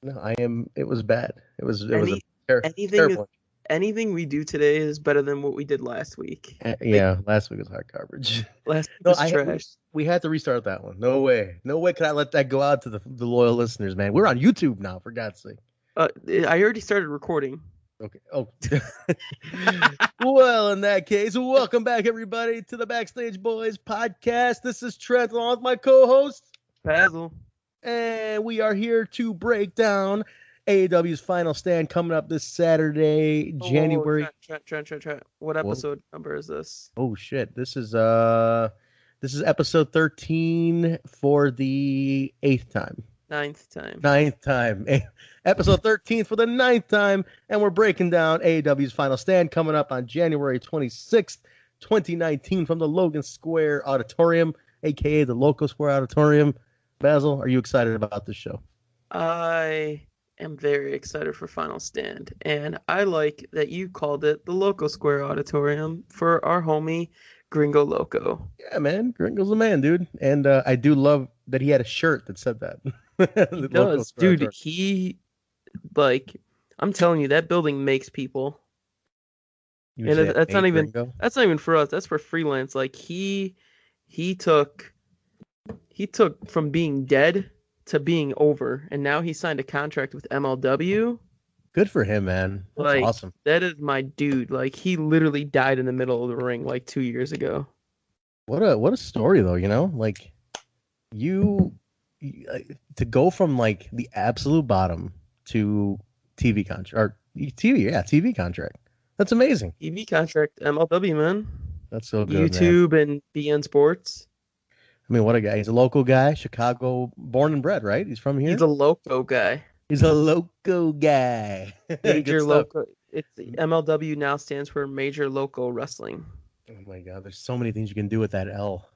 No, I am. It was bad. It was a Any anything terrible. anything we do today is better than what we did last week. Like Yeah, last week was hard coverage. last week No, was trash. we had to restart that one. No way, no way could I let that go out to the loyal listeners, man. We're on YouTube now, for God's sake. I already started recording. Okay. Oh. Well, in that case, welcome back, everybody, to the Backstage Boys podcast. This is Trent, along with my co-host, Basil. and we are here to break down AAW's Final Stand coming up this Saturday, Oh, January. Trent. What Whoa. episode number is this? Oh shit! This is episode 13 for the eighth time. Ninth time. Ninth time. Episode 13 for the ninth time. And we're breaking down AEW's Final Stand coming up on January 26th, 2019 from the Logan Square Auditorium, aka the Loco Square Auditorium. Basil, are you excited about this show? I am very excited for Final Stand, and I like that you called it the Loco Square Auditorium for our homie Gringo Loco. Yeah, man. Gringo's the man, dude. And I do love that he had a shirt that said that. He The Loco does, Square dude. Auditorium. He like I'm telling you, that building makes people. You would And say it that's not made even Gringo? for us. That's for freelance. Like he took he took from being dead to being over, and now he signed a contract with MLW. Good for him, man. That's Like awesome. that is my dude. Like he literally died in the middle of the ring like 2 years ago. What a story though, Like you, to go from like the absolute bottom to TV contract or TV contract. That's amazing. TV contract, MLW, man. That's so good, man. YouTube and BN Sports. I mean, what a guy. He's a local guy, Chicago born and bred, right? He's from He's here. a loco guy. He's a local guy. Good Major stuff. loco. It's MLW now stands for Major Loco Wrestling. Oh my God, there's so many things you can do with that L.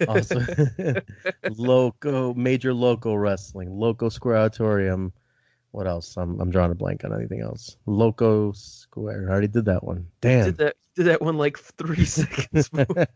Also, major local wrestling, Loco Square Auditorium. What else? I'm drawing a blank on anything else. Loco Square. I already did that one. You Damn. did that one like 3 seconds before.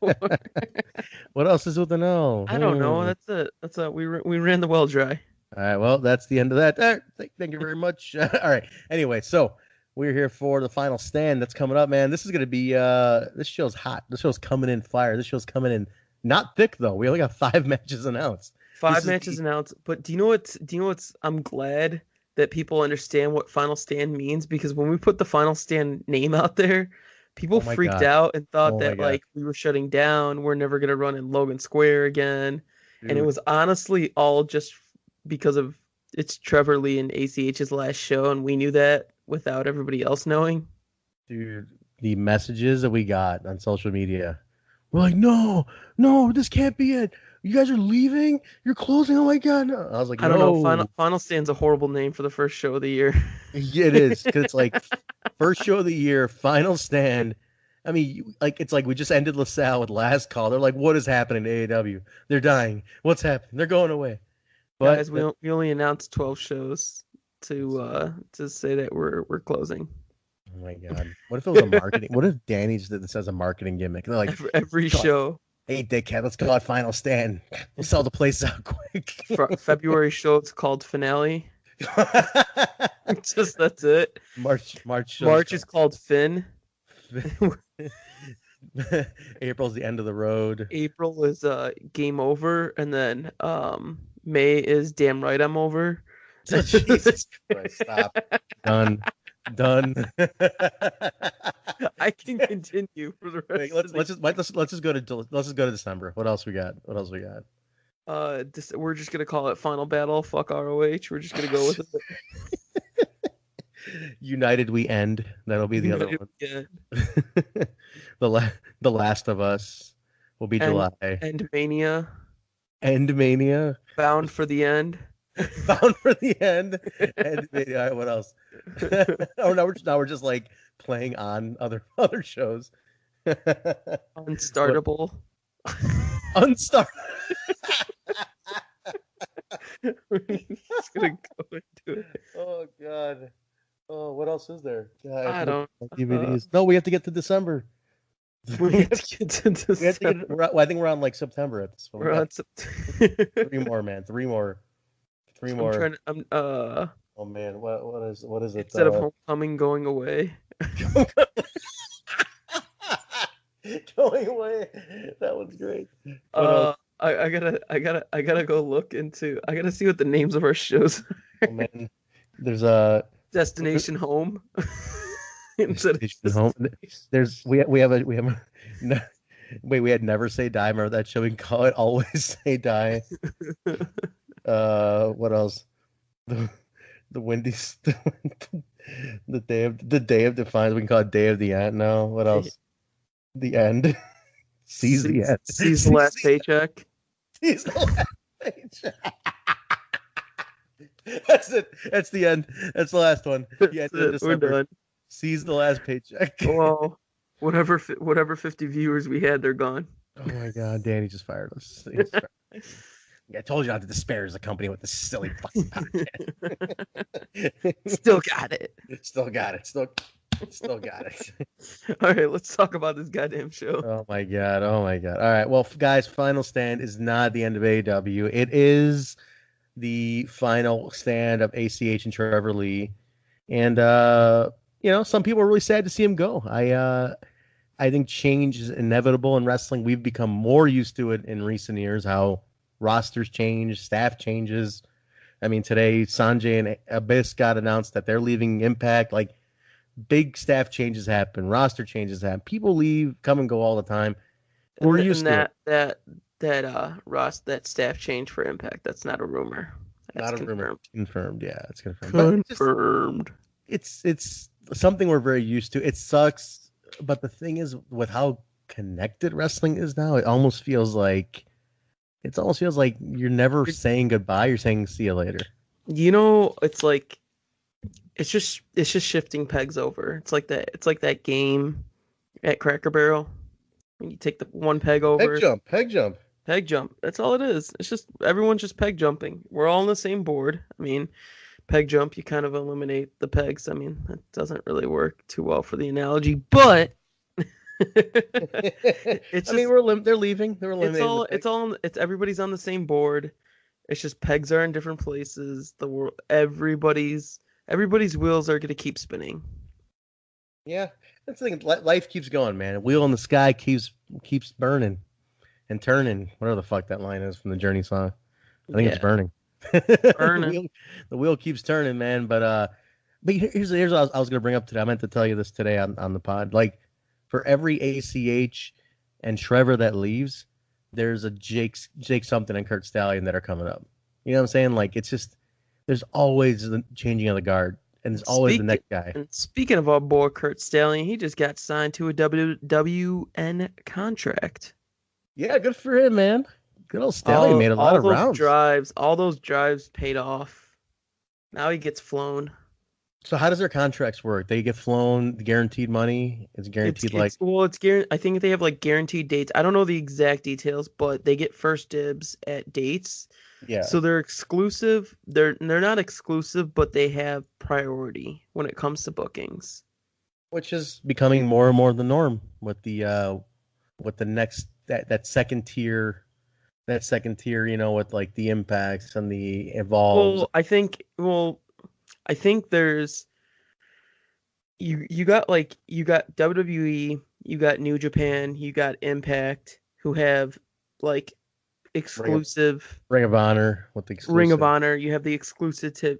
What else is with an L? I don't know. That's a we ran the well dry. All right. Well, that's the end of that. All right, thank you very much. All right. Anyway, so we're here for the final stand that's coming up, man. This is gonna be this show's hot. This show's coming in fire. This show's coming in not thick though. We only got 5 matches announced. This Five is matches announced, but do you know what's I'm glad that people understand what Final Stand means, because when we put the Final Stand name out there, people oh my freaked god. out and thought Oh my that god, like we were shutting down, we're never gonna run in Logan Square again. And it dude. was honestly all just because of it's Trevor Lee and ACH's last show, and we knew that without everybody else knowing. Dude, the messages that we got on social media, we're like, no, no, this can't be it. You guys are leaving. You're closing. Oh my god, no. I was like, I don't know. no, Final Stand's a horrible name for the first show of the year. yeah, it is because it's like first show of the year, final stand. I mean, like it's like we just ended LaSalle with last call. They're like, what is happening to AEW? They're dying. What's happening? They're going away. But Guys, we only announced 12 shows to say that we're closing. oh my god, what if it was a marketing? What if Danny's that says a marketing gimmick? They're like, Every show. hey, dickhead, let's call it final stand. We'll sell the place out quick. February show, it's called Finale. Just that's it. March is called Finn. April's the end of the road. April is Game Over, and then May is Damn Right I'm Over. Jesus Christ, stop. Done. I can continue for the rest. Let's just go to December. What else we got? We're just gonna call it Final Battle. Fuck ROH. We're just gonna go with it. United we end. That'll be the other one. Yeah. The Last of Us will be July. End Mania. End Mania. Bound for the End. Bound for the End. End Mania. All right, what else? Oh, now we're just like playing on other shows. Unstartable. Unstart. We're just gonna go into it. Oh god. Oh, what else is there? God, I don't. DVDs. No, we have to get to December. We have to get to December. I think we're on like September at this point. We're on September. Three more, man. Three more. I'm trying to, Oh Oh man, what is it? Instead of homecoming going away. Going away. That was great. What else? I gotta go look into. I gotta see what the names of our shows Oh are. man, there's a Destination Home. Instead of Destination Home. There's we have no, wait, we had Never Say Die. Remember that show? We can call it Always Say Die. What else? The the Wendy's the day of Defiance. We can call it Day of the End. No, what else? The end. Seize the end. Seize the last paycheck. Seize the last paycheck. That's it. That's the end. That's the last one. Yeah, We're done. Seize the last paycheck. Well, whatever 50 viewers we had, they're gone. Oh my God, Danny just fired us. I told you not to disparage the company with this silly fucking podcast. Still got it. Still got it. Still got it. All right, let's talk about this goddamn show. Oh my God. All right. Well, guys, Final Stand is not the end of AEW. It is the final stand of ACH and Trevor Lee. And some people are really sad to see him go. I think change is inevitable in wrestling. We've become more used to it in recent years, how rosters change, staff changes. I mean, today Sanjay and Abyss got announced that they're leaving Impact. Like, big staff changes happen, roster changes happen. People leave, come and go all the time. We're used to it. That staff change for Impact. That's not a rumor. That's not a rumor. Confirmed. Yeah, it's confirmed. Confirmed. It's something we're very used to. It sucks, but the thing is, with how connected wrestling is now, it almost feels like you're never saying goodbye. You're saying see you later. It's like it's just shifting pegs over. It's like that game at Cracker Barrel when you take the one peg over. Peg jump. That's all it is. It's just everyone's just peg jumping. We're all on the same board. I mean, peg jump, you kind of eliminate the pegs. I mean, that doesn't really work too well for the analogy, but they're leaving. They're eliminating. It's everybody's on the same board. It's just pegs are in different places. The world, everybody's wheels are gonna keep spinning. Yeah, that's the thing. Life keeps going, man. A wheel in the sky keeps burning and turning. Whatever the fuck that line is from the Journey song. I think it's burning. The wheel keeps turning, man. But here's what I was gonna bring up today. I meant to tell you this today on the pod. Like, for every ACH and Trevor that leaves, there's a Jake something and Kurt Stallion that are coming up. You know what I'm saying? Like, it's just there's always the changing of the guard, and there's always the next guy. And speaking of our boy Kurt Stallion, he just got signed to a WWN contract. Yeah, good for him, man. Good old Stallion made a lot of rounds. All those drives paid off. Now he gets flown. So how does their contracts work? They get flown, guaranteed money. It's guaranteed it's guaranteed. I think they have like guaranteed dates. I don't know the exact details, but they get first dibs at dates. Yeah. So they're exclusive. They're not exclusive, but they have priority when it comes to bookings. Which is becoming more and more the norm with the next that second tier. That second tier, with like the Impacts and the Evolves. I think there's you got WWE, you got New Japan, you got Impact, who have like exclusive Ring of Honor with the exclusive. Ring of Honor. You have the exclusivity.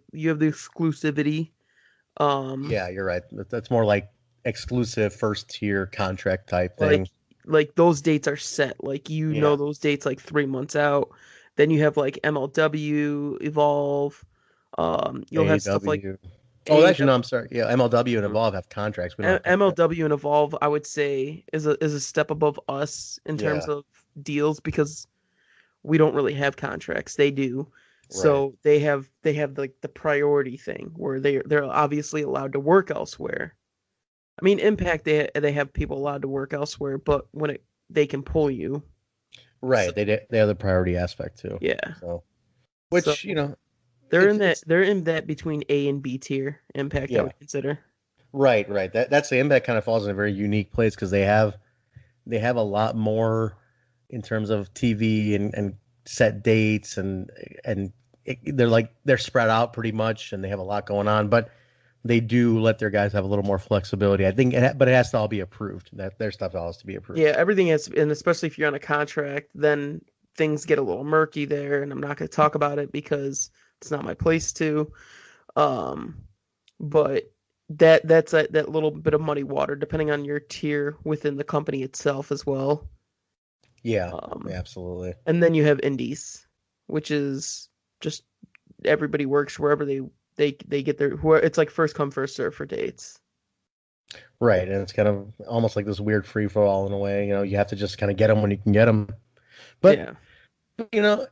Yeah, you're right. That's more like exclusive first tier contract type thing. Like those dates are set. Like know those dates like 3 months out. Then you have like MLW, Evolve. You'll have stuff like. Oh, actually, no. I'm sorry. Yeah, MLW and Evolve have contracts. MLW and Evolve, I would say, is a step above us in terms of deals because we don't really have contracts. They do, so they have like the priority thing where they're obviously allowed to work elsewhere. I mean, Impact they have people allowed to work elsewhere, but when they can pull you, right? So, they have the priority aspect too. Yeah. So, they're in that between A and B tier Impact. I would consider. Right. That's the Impact kind of falls in a very unique place because they have a lot more in terms of TV and set dates and they're spread out pretty much, and they have a lot going on, but they do let their guys have a little more flexibility. I think, but it has to all be approved. That their stuff all has to be approved. Yeah, everything has, and especially if you're on a contract, then things get a little murky there, and I'm not going to talk about it because it's not my place to. Um, but that's that little bit of muddy water, depending on your tier within the company itself as well. Yeah, absolutely. And then you have indies, which is just everybody works wherever they get their, where it's like first come first serve for dates. Right, and it's kind of almost like this weird free for all in a way. You have to just kind of get them when you can get them. But Yeah.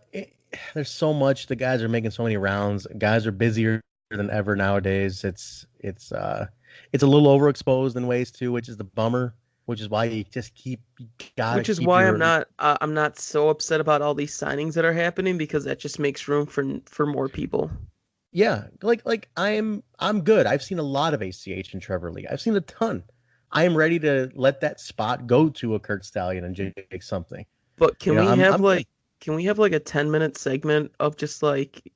There's so much. The guys are making so many rounds. Guys are busier than ever nowadays. It's a little overexposed in ways too, which is the bummer. Which is why you gotta Which is keep why your. I'm not so upset about all these signings that are happening because that just makes room for more people. Yeah, like I'm good. I've seen a lot of ACH and Trevor Lee. I've seen a ton. I am ready to let that spot go to a Kurt Stallion and Jake something. But can we have I'm like a 10-minute segment of just like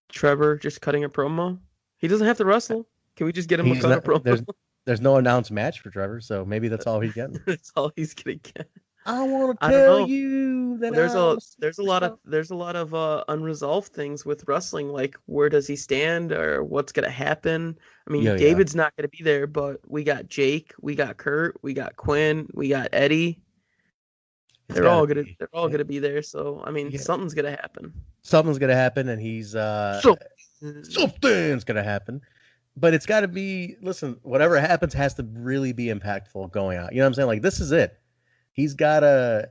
Trevor just cutting a promo? He doesn't have to wrestle. Can we just get him to cut a promo? There's no announced match for Trevor, so maybe that's all he's getting. That's all he's gonna get. I want to I don't tell know. you that There's I'm a a there's a lot superstar. of there's a lot of unresolved things with wrestling, like where does he stand or what's gonna happen. I mean, Yeah, yeah. David's not gonna be there, but we got Jake, we got Kurt, we got Quinn, we got Eddie. It's got to be. They're all gonna be there. So I mean, Yeah, something's gonna happen. something's gonna happen, and So something's gonna happen. But it's got to be. Listen, whatever happens has to really be impactful going out. You know what I'm saying? Like this is it. He's got to.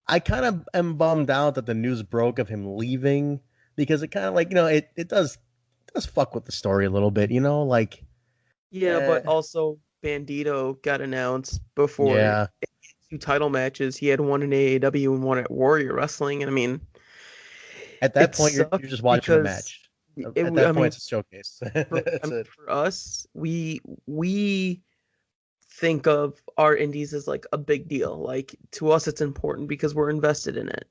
I kind of am bummed out that the news broke of him leaving because it kind of like it does fuck with the story a little bit. Like yeah, eh, but also Bandito got announced before yeah. two title matches. He had one in AAW and one at Warrior Wrestling, and I mean, At that it point, you're sucked just watching a because match. it. At that I point, mean, it's a showcase. That's it. for us, we think of our indies as like a big deal. Like to us, it's important because we're invested in it.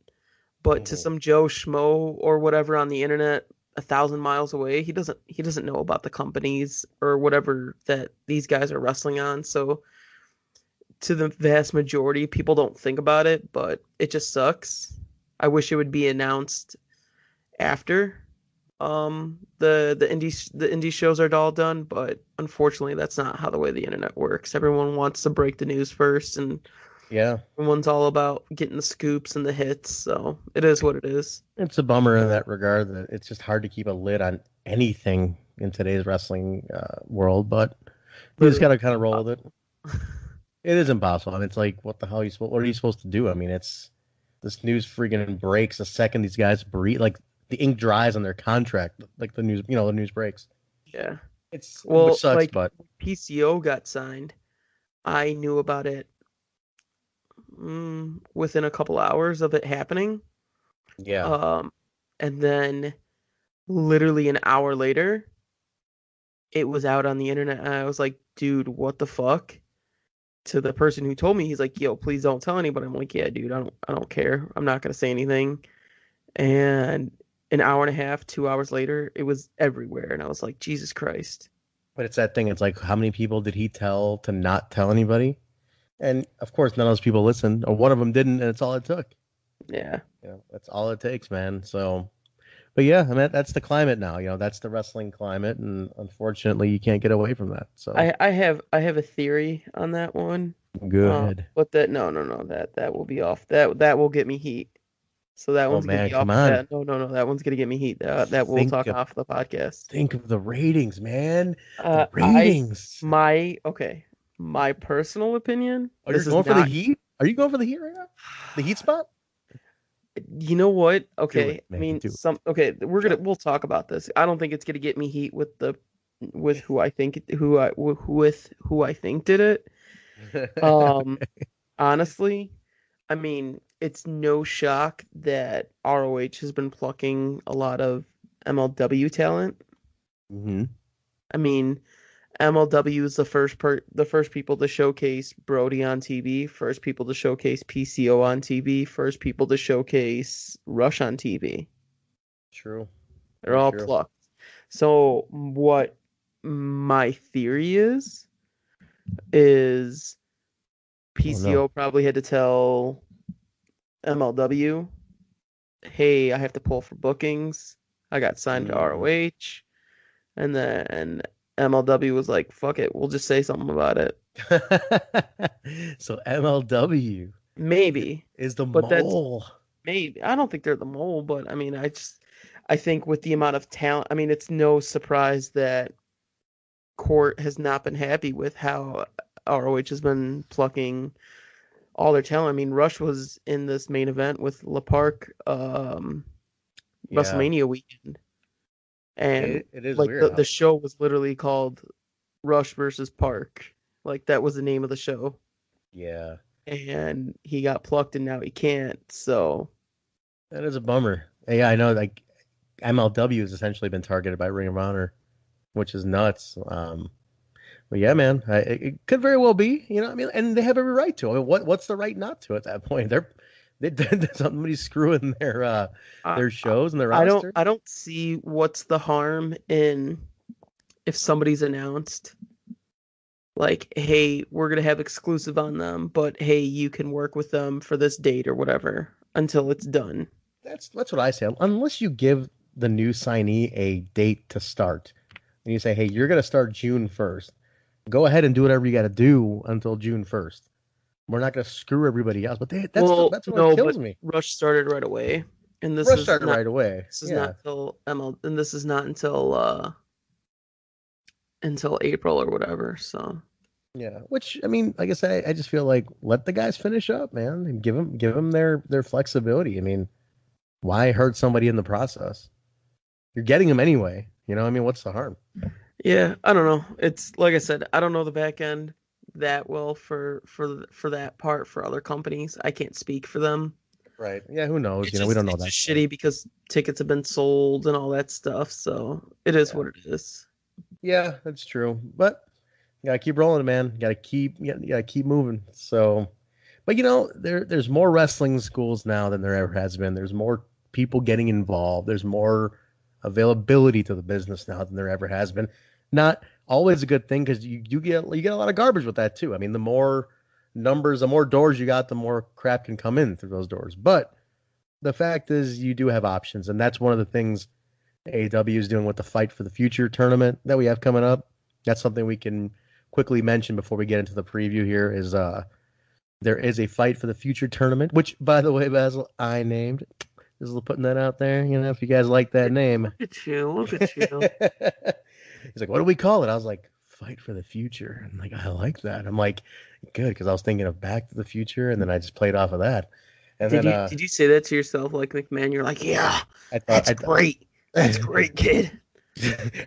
But to Mhm. some Joe Schmo or whatever on the internet, 1,000 miles away, he doesn't know about the companies or whatever that these guys are wrestling on. So to the vast majority, people don't think about it, but it just sucks. I wish it would be announced after the indie shows are all done, but unfortunately that's not how the way the internet works. Everyone wants to break the news first, and Yeah, everyone's all about getting the scoops and the hits, so it is what it is. it's a bummer in that regard that it's just hard to keep a lid on anything in today's wrestling world. But you just got Literally to kind of roll with it. impossible. It is impossible. I mean, it's like, what the hell what are you supposed to do? I mean, it's this news freaking breaks the second these guys breathe. Like the ink dries on their contract. Like the news breaks. Yeah. Which Well, sucks, like but PCO got signed. I knew about it within a couple hours of it happening. yeah. Um, and then literally an hour later, it was out on the internet, and I was like, dude, what the fuck? To the person who told me, he's like, yo, please don't tell anybody. I'm like, yeah, dude, I don't care. I'm not gonna say anything. And an hour and a half, 2 hours later, it was everywhere, and I was like, Jesus Christ. But it's that thing. It's like, how many people did he tell to not tell anybody? And of course, none of those people listened, or one of them didn't, and it's all it took. Yeah. That's all it takes, man. So, but yeah, I mean, that's the climate now. That's the wrestling climate, and unfortunately, you can't get away from that. So, I have a theory on that one. go ahead. But that no, that will be off. That will get me heat. So that Oh one's gonna man, be come off. on. No, that one's gonna get me heat. That we'll Think talk of off the podcast. think of the ratings, man. The Uh, I ratings. my okay, my personal opinion. Oh, you're This is going for the not. heat? Are you going for the heat right now? The heat spot? You know what? Do it, Okay, I man. mean Do it. some. Okay, we'll talk about this. I don't think it's gonna get me heat with who I think who I think did it. Um, honestly, I mean, it's no shock that ROH has been plucking a lot of MLW talent. hmm I mean, MLW is the first people to showcase Brody on TV, first people to showcase PCO on TV, first people to showcase Rush on TV. True. They're all plucked. So what my theory is PCO probably had to tell MLW, hey, I have to pull for bookings. I got signed to ROH. And then MLW was like, fuck it, we'll just say something about it. So MLW maybe is the but mole. Maybe. I don't think they're the mole, but I mean, I think with the amount of talent, I mean, it's no surprise that Court has not been happy with how ROH has been plucking all their talent. I mean, Rush was in this main event with La Park WrestleMania weekend. And it is like weird. The show was literally called Rush versus Park. Like that was the name of the show. Yeah. And he got plucked and now he can't. So that is a bummer. Yeah, I know. Like MLW has essentially been targeted by Ring of Honor, which is nuts. But yeah, man, it could very well be. You know, I mean, and they have every right to. I mean, what's the right not to at that point? Somebody's screwing their shows and their roster. I don't see what's the harm in if somebody's announced like, hey, we're gonna have exclusive on them, but hey, you can work with them for this date or whatever until it's done. That's what I say. Unless you give the new signee a date to start, and you say, hey, you're gonna start June 1st. Go ahead and do whatever you got to do until June 1st. We're not gonna screw everybody else. But that's what kills me. Rush started right away, and Rush started right away. This is not until and this is not until April or whatever. So yeah, which I mean, like I say, I just feel like let the guys finish up, man, and give them their flexibility. I mean, why hurt somebody in the process? You're getting them anyway. You know, I mean, what's the harm? Yeah, I don't know. It's like I said, I don't know the back end that well for that part for other companies. I can't speak for them. Right. Yeah, who knows? We don't know it's that. It's shitty because tickets have been sold and all that stuff. So it is what it is. Yeah, that's true. But you gotta keep rolling, man. You gotta keep moving. So, but there's more wrestling schools now than there ever has been. There's more people getting involved. There's more availability to the business now than there ever has been. Not always a good thing because you get a lot of garbage with that too. I mean, the more numbers, the more doors you got, the more crap can come in through those doors. But the fact is, you do have options, and that's one of the things AAW is doing with the Fight for the Future tournament that we have coming up. That's something we can quickly mention before we get into the preview here is there is a Fight for the Future tournament, which, by the way, Basil, I named. Just putting that out there, if you guys like that name. Look at you. He's like, what do we call it? I was like, Fight for the Future. I'm like, I like that. I'm like, good, because I was thinking of Back to the Future, and then I just played off of that. And did you say that to yourself, like McMahon? You're like, yeah, that's great. That's great, kid.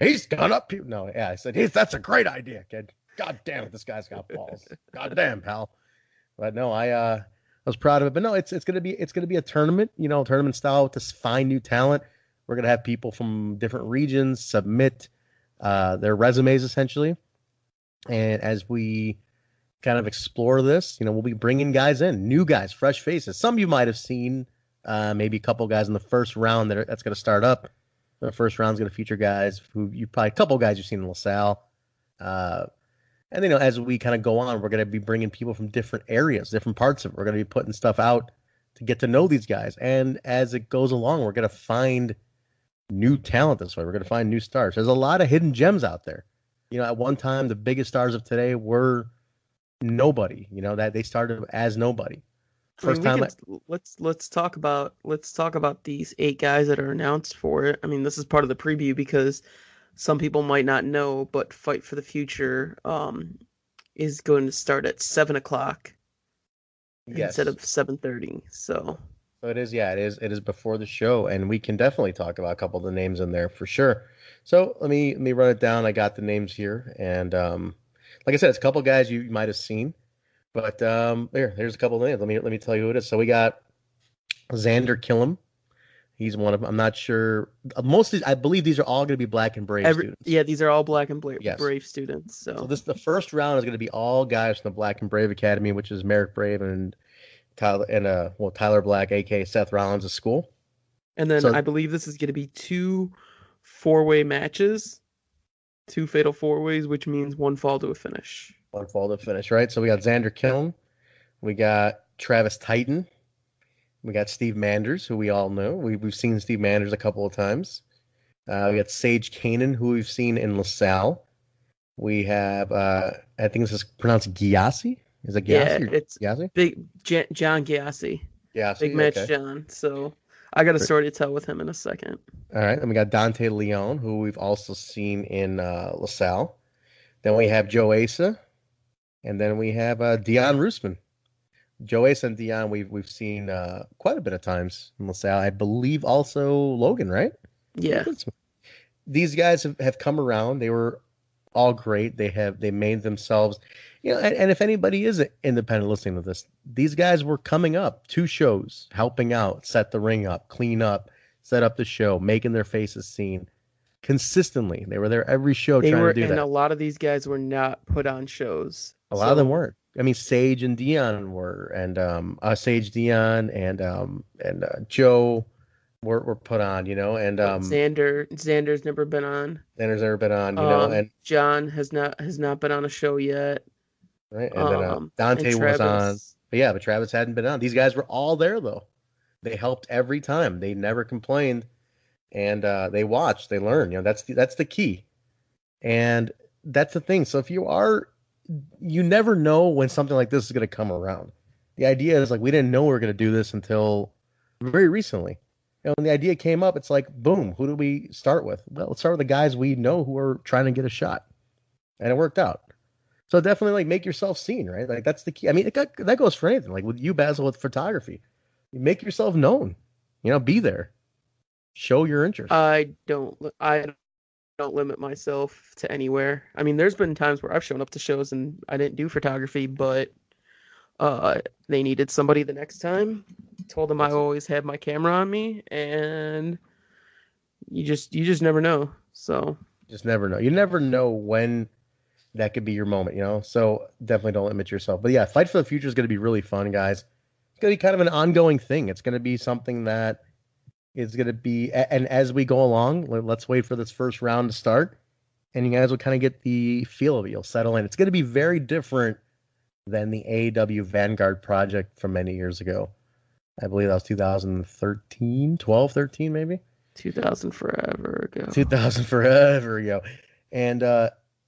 He's gone up. No, yeah, I said, that's a great idea, kid. God damn it, this guy's got balls. God damn, pal. But no, I was proud of it. But no, it's gonna be a tournament, tournament style to find new talent. We're gonna have people from different regions submit their resumes essentially, and as we kind of explore this, we'll be bringing guys in, new guys, fresh faces. Some you might have seen, maybe a couple guys in the first round that's going to start up. The first round is going to feature guys who a couple guys you've seen in LaSalle. And as we kind of go on, we're going to be bringing people from different areas, different parts of it. We're going to be putting stuff out to get to know these guys. And as it goes along, we're going to find new talent this way. We're going to find new stars. There's a lot of hidden gems out there. At one time, the biggest stars of today were nobody. That they started as nobody. Let's talk about these 8 guys that are announced for it. I mean, this is part of the preview because some people might not know, but Fight for the Future is going to start at 7:00 instead of 7:30. So it is. Yeah, it is before the show, and we can definitely talk about a couple of the names in there for sure. So let me run it down. I got the names here, and like I said, it's a couple of guys you might have seen. But here's a couple of names. Let me tell you who it is. So we got Xander Killam. He's one of them. I'm not sure. Mostly, I believe these are all going to be Black and Brave students. Yeah, these are all Black and Brave students. So the first round is going to be all guys from the Black and Brave Academy, which is Merrick Brave and Tyler Black, aka Seth Rollins' school. And then I believe this is going to be 2 4-way matches, 2 fatal 4-ways, which means 1 fall to a finish. 1 fall to finish, right? So we got Xander Kiln, we got Travis Titan, we got Steve Manders, who we all know. We've seen Steve Manders a couple of times. We got Sage Kanan, who we've seen in LaSalle. We have, I think this is pronounced Gyasi. Is it Yeah, Gyasi or it's Gyasi? John Gyasi. Big Gyasi, match okay. John. So I got a story to tell with him in a second. All right. Then we got Dante Leon, who we've also seen in LaSalle. Then we have Joe Asa, and then we have Dion Roosman. Joe Asa and Dion, we've seen quite a bit of times in LaSalle. I believe also Logan, right? Yeah. These guys have come around. They were all great. They made themselves, and if anybody is independent listening to this, these guys were coming up 2 shows, helping out, set the ring up, clean up, set up the show, making their faces seen consistently. They were there every show trying to do And that. a lot of these guys were not put on shows. A lot of them weren't. I mean, Sage and Dion were, and Sage, Dion, and Joe were put on, and Xander's never been on. Xander's never been on, and John has not been on a show yet. right, and then Dante and was on, Travis. but Travis hadn't been on. These guys were all there though. They helped every time. They never complained, and they watched, they learned. That's the key, and that's the thing. So if you never know when something like this is going to come around. The idea is like we didn't know we were going to do this until very recently. When the idea came up, it's like, boom, who do we start with? Well, let's start with the guys we know who are trying to get a shot. And it worked out. So definitely like make yourself seen, right? Like that's the key. I mean, that goes for anything. Like with you, Basil, with photography. You make yourself known. Be there. Show your interest. I don't limit myself to anywhere. I mean, there's been times where I've shown up to shows and I didn't do photography, but they needed somebody the next time. Told them I always had my camera on me, and you just never know. So just never know. You never know when that could be your moment, So definitely don't limit yourself. But yeah, Fight for the Future is going to be really fun, guys. It's going to be kind of an ongoing thing. It's going to be something that is going to be, and as we go along, let's wait for this first round to start, and you guys will kind of get the feel of it. You'll settle in. It's going to be very different than the AAW Vanguard project from many years ago. I believe that was 2013, 12, 13 maybe? 2000 forever ago. 2000 forever ago. And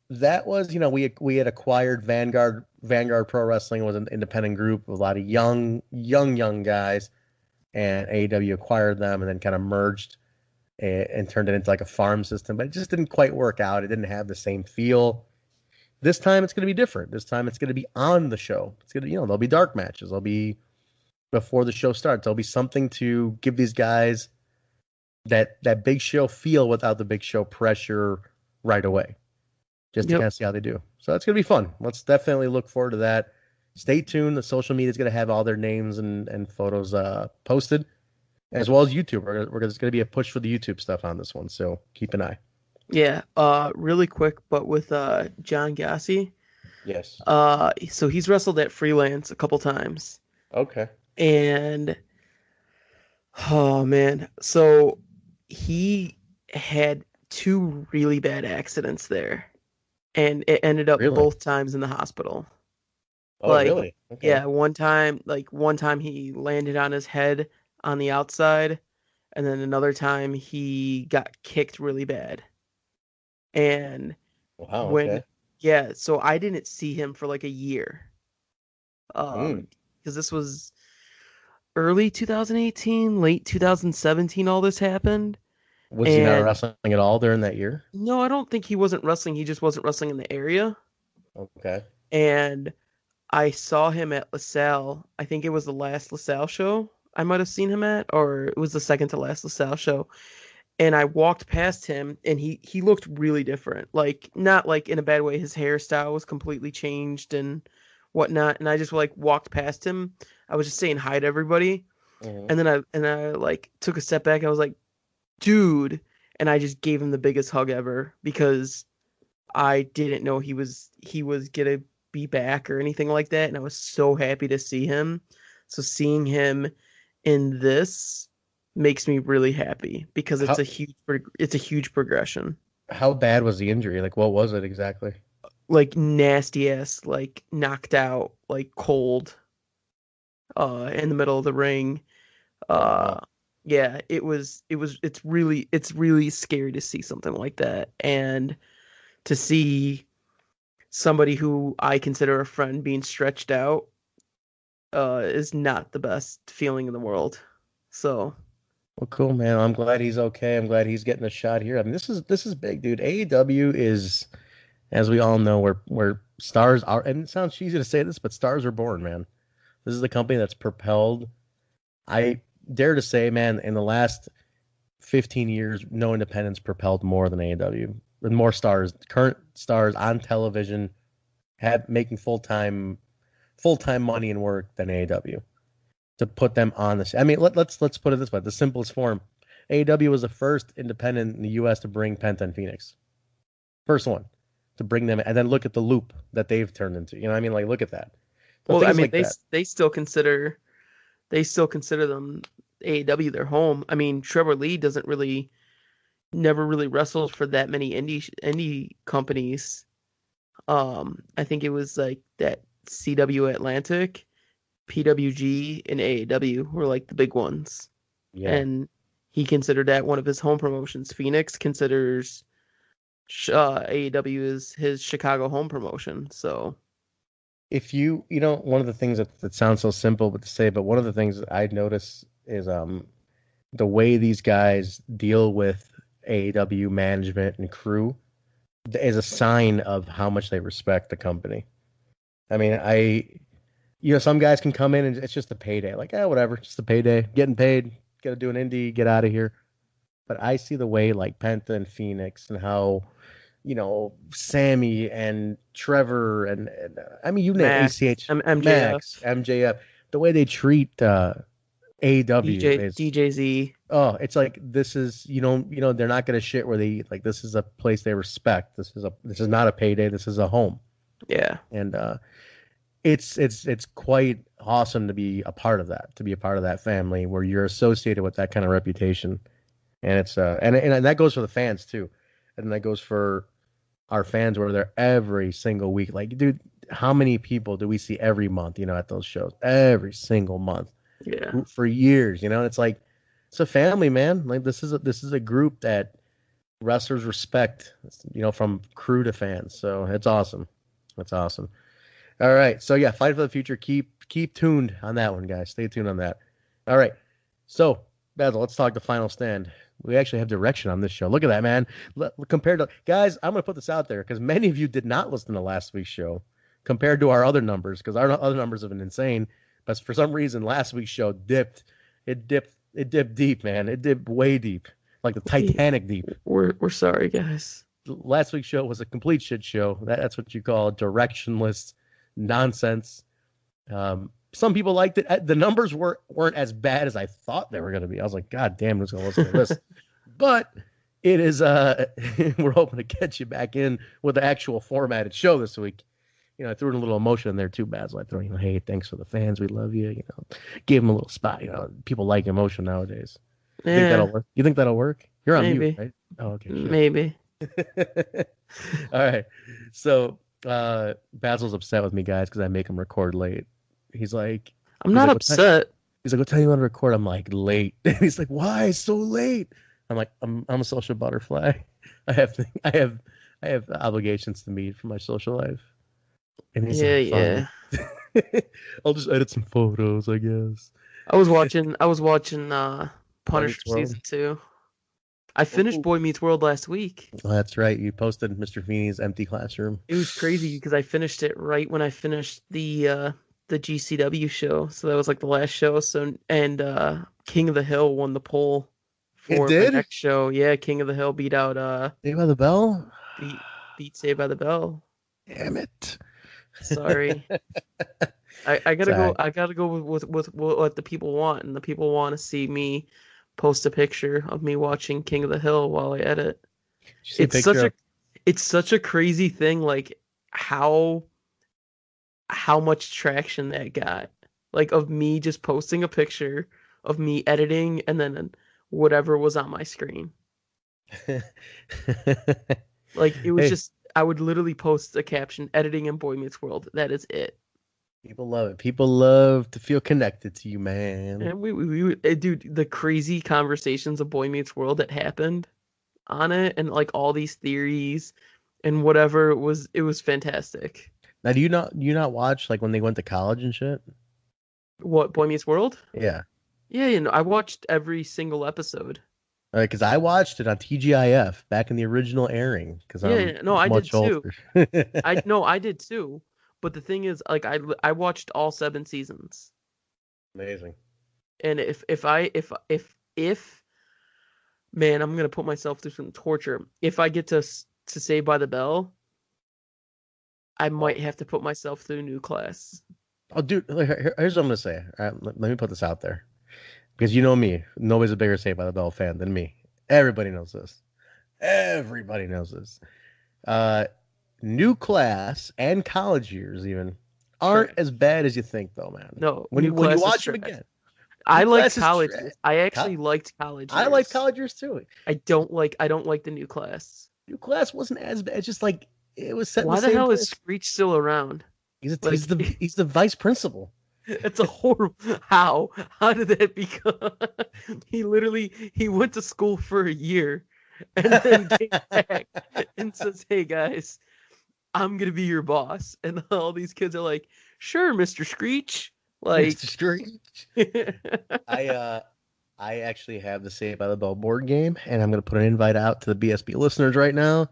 that was, we had acquired Vanguard. Vanguard Pro Wrestling was an independent group of a lot of young guys, and AEW acquired them and then kind of merged and turned it into like a farm system, but it just didn't quite work out. It didn't have the same feel. This time it's going to be different. This time it's going to be on the show. It's going to, there'll be dark matches. There'll be before the show starts. There'll be something to give these guys that big show feel without the big show pressure right away. Just to kind of see how they do. So it's going to be fun. Let's definitely look forward to that. Stay tuned. The social media is going to have all their names and photos posted, as well as YouTube. There's going to be a push for the YouTube stuff on this one, so keep an eye. Yeah. Really quick, but with John Gassi. Yes. So he's wrestled at Freelance a couple times. Okay. And oh man, so he had 2 really bad accidents there, and it ended up both times in the hospital. Oh, really? Okay. Yeah, one time he landed on his head on the outside, and then another time he got kicked really bad. And so I didn't see him for like a year. Because this was early 2018, late 2017, all this happened. Was he not wrestling at all during that year? No, I don't think he wasn't wrestling. He just wasn't wrestling in the area. Okay. And I saw him at LaSalle. I think it was the last LaSalle show I might have seen him at, or it was the second to last LaSalle show. And I walked past him, and he looked really different. Like, not like in a bad way. His hairstyle was completely changed and whatnot. And I just like walked past him. I was just saying hi to everybody. And then I like took a step back. I was like, dude. And I just gave him the biggest hug ever, because I didn't know he was gonna be back or anything like that. And I was so happy to see him. So seeing him in this makes me really happy because How it's a huge progression. how bad was the injury? Like, what was it exactly? Like nasty ass, like knocked out, like cold, in the middle of the ring. Oh Uh, no. yeah, it's really scary to see something like that, and to see somebody who I consider a friend being stretched out, is not the best feeling in the world. So, Well, cool, man. I'm glad he's okay. I'm glad he's getting a shot here. I mean, this is big, dude. AEW is, as we all know, where stars are, and it sounds cheesy to say this, but stars are born, man. This is the company that's propelled. I dare to say, man, in the last 15 years, no independents propelled more than AEW. With more stars, current stars on television, have making full time money and work than AEW. To put them on this. I mean, let's put it this way: the simplest form. AEW was the first independent in the U.S. to bring Penta and Phoenix. First one to bring them, and then look at the loop that they've turned into. You know what I mean? Like, look at that. So well, I things mean, like that. they still consider them AEW their home. I mean, Trevor Lee doesn't really never really wrestled for that many indie companies. I think it was like that CW Atlantic, PWG, and AAW were like the big ones. Yeah. And he considered that one of his home promotions. Phoenix considers AEW is his Chicago home promotion. So, If one of the things that sounds so simple but to say, but one of the things that I notice is the way these guys deal with AEW management and crew is a sign of how much they respect the company. I mean, some guys can come in and it's just a payday. Like, whatever, just a payday. Getting paid, gotta do an indie, get out of here. But I see the way like Penta and Phoenix and how, Sammy and Trevor and I mean, you name Max, ACH, Max, MJF, MJF, the way they treat AEW is, DJZ. oh, it's like this is, they're not gonna shit where they eat. Like, this is a place they respect. This is not a payday. This is a home. Yeah. And it's quite awesome to be a part of that, to be a part of that family where you're associated with that kind of reputation, and it's and that goes for the fans too, and that goes for our fans where they're every single week. Like, dude, how many people do we see every month? At those shows every single month Yeah. for years. It's like it's a family, man. Like this is a group that wrestlers respect. From crew to fans. So it's awesome. That's awesome. All right. So yeah, fight for the future. Keep tuned on that one, guys. Stay tuned on that. All right. So Basil, let's talk the final stand. We actually have direction on this show. Look at that, man. Compared to guys, I'm gonna put this out there because many of you did not listen to last week's show compared to our other numbers because our other numbers have been insane. But for some reason, last week's show dipped. It dipped. It dipped deep, man. It dipped way deep, like the Titanic deep. We're sorry, guys. Last week's show was a complete shit show. That's what you call directionless nonsense. Some people liked it. The numbers weren't as bad as I thought they were going to be. I was like, God damn, who's going to listen to this? But it is. We're hoping to get you back in with the actual formatted show this week. I threw in a little emotion in there too, Basil. I threw, hey, thanks for the fans. We love you. Gave them a little spot. People like emotion nowadays. You think Yeah, that'll work? You think that'll work? You're on mute, maybe. right? Oh, okay, shit. Maybe. All right. So Basil's upset with me, guys, because I make him record late. He's like, I'm he's not like, upset. he's like, what time you want to record? I'm like, late. And he's like, why so late? I'm like, I'm a social butterfly. I have I have obligations to meet for my social life. And he's Yeah, like, fine. yeah. I'll just edit some photos, I guess. I was watching Boy Meets Punisher World. season 2. I finished Oh, Boy Meets World last week. that's right. You posted Mr. Feeney's empty classroom. It was crazy because I finished it right when I finished the GCW show. So that was like the last show. So and King of the Hill won the poll It for my did? next show. Yeah, King of the Hill beat out Saved by the Bell? beat beat Saved by the Bell. Damn it. Sorry. I It's gotta all go. right. I gotta go with what the people want, and the people want to see me post a picture of me watching King of the Hill while I edit. Did you see a It's picture such a of it's such a crazy thing, like how how much traction that got. Like of me just posting a picture of me editing, and then whatever was on my screen. Like, it was Hey, just, I would literally post a caption, editing in Boy Meets World. That is it. people love it. People love to feel connected to you, man. And dude, the crazy conversations of Boy Meets World that happened on it, and like all these theories and whatever, it was fantastic. Now, do you not watch like when they went to college and shit? What, Boy Meets World? Yeah, Yeah, I watched every single episode. because I watched it on TGIF back in the original airing. Because Yeah, I'm yeah, no, I did much too. older. I did too. But the thing is, like, I watched all 7 seasons. Amazing. And if man, I'm gonna put myself through some torture. If I get to Saved by the Bell, I Oh, might have to put myself through New Class. oh, dude. Here's what I'm gonna say. All right, let me put this out there because you know me. Nobody's a bigger Saved by the Bell fan than me. Everybody knows this. Everybody knows this. Uh, New Class and college years even aren't Trash. as bad as you think, though, man. No, When New you when you Class is watch them trash. again, New I liked Class is college trash. years. I actually liked college I like years. college years too. I don't like the New Class. New Class wasn't as bad. It's just like it was set in the Why the same hell is place. Screech still around? He's a, he's Like, the he's the vice principal. it's a horrible. How did that become? He went to school for a year, and then came back and says, "Hey guys, I'm gonna be your boss." And all these kids are like, "Sure, Mr. Screech." Mr. Like, Screech. I I actually have the Saved by the Bell board game, and I'm gonna put an invite out to the BSB listeners right now.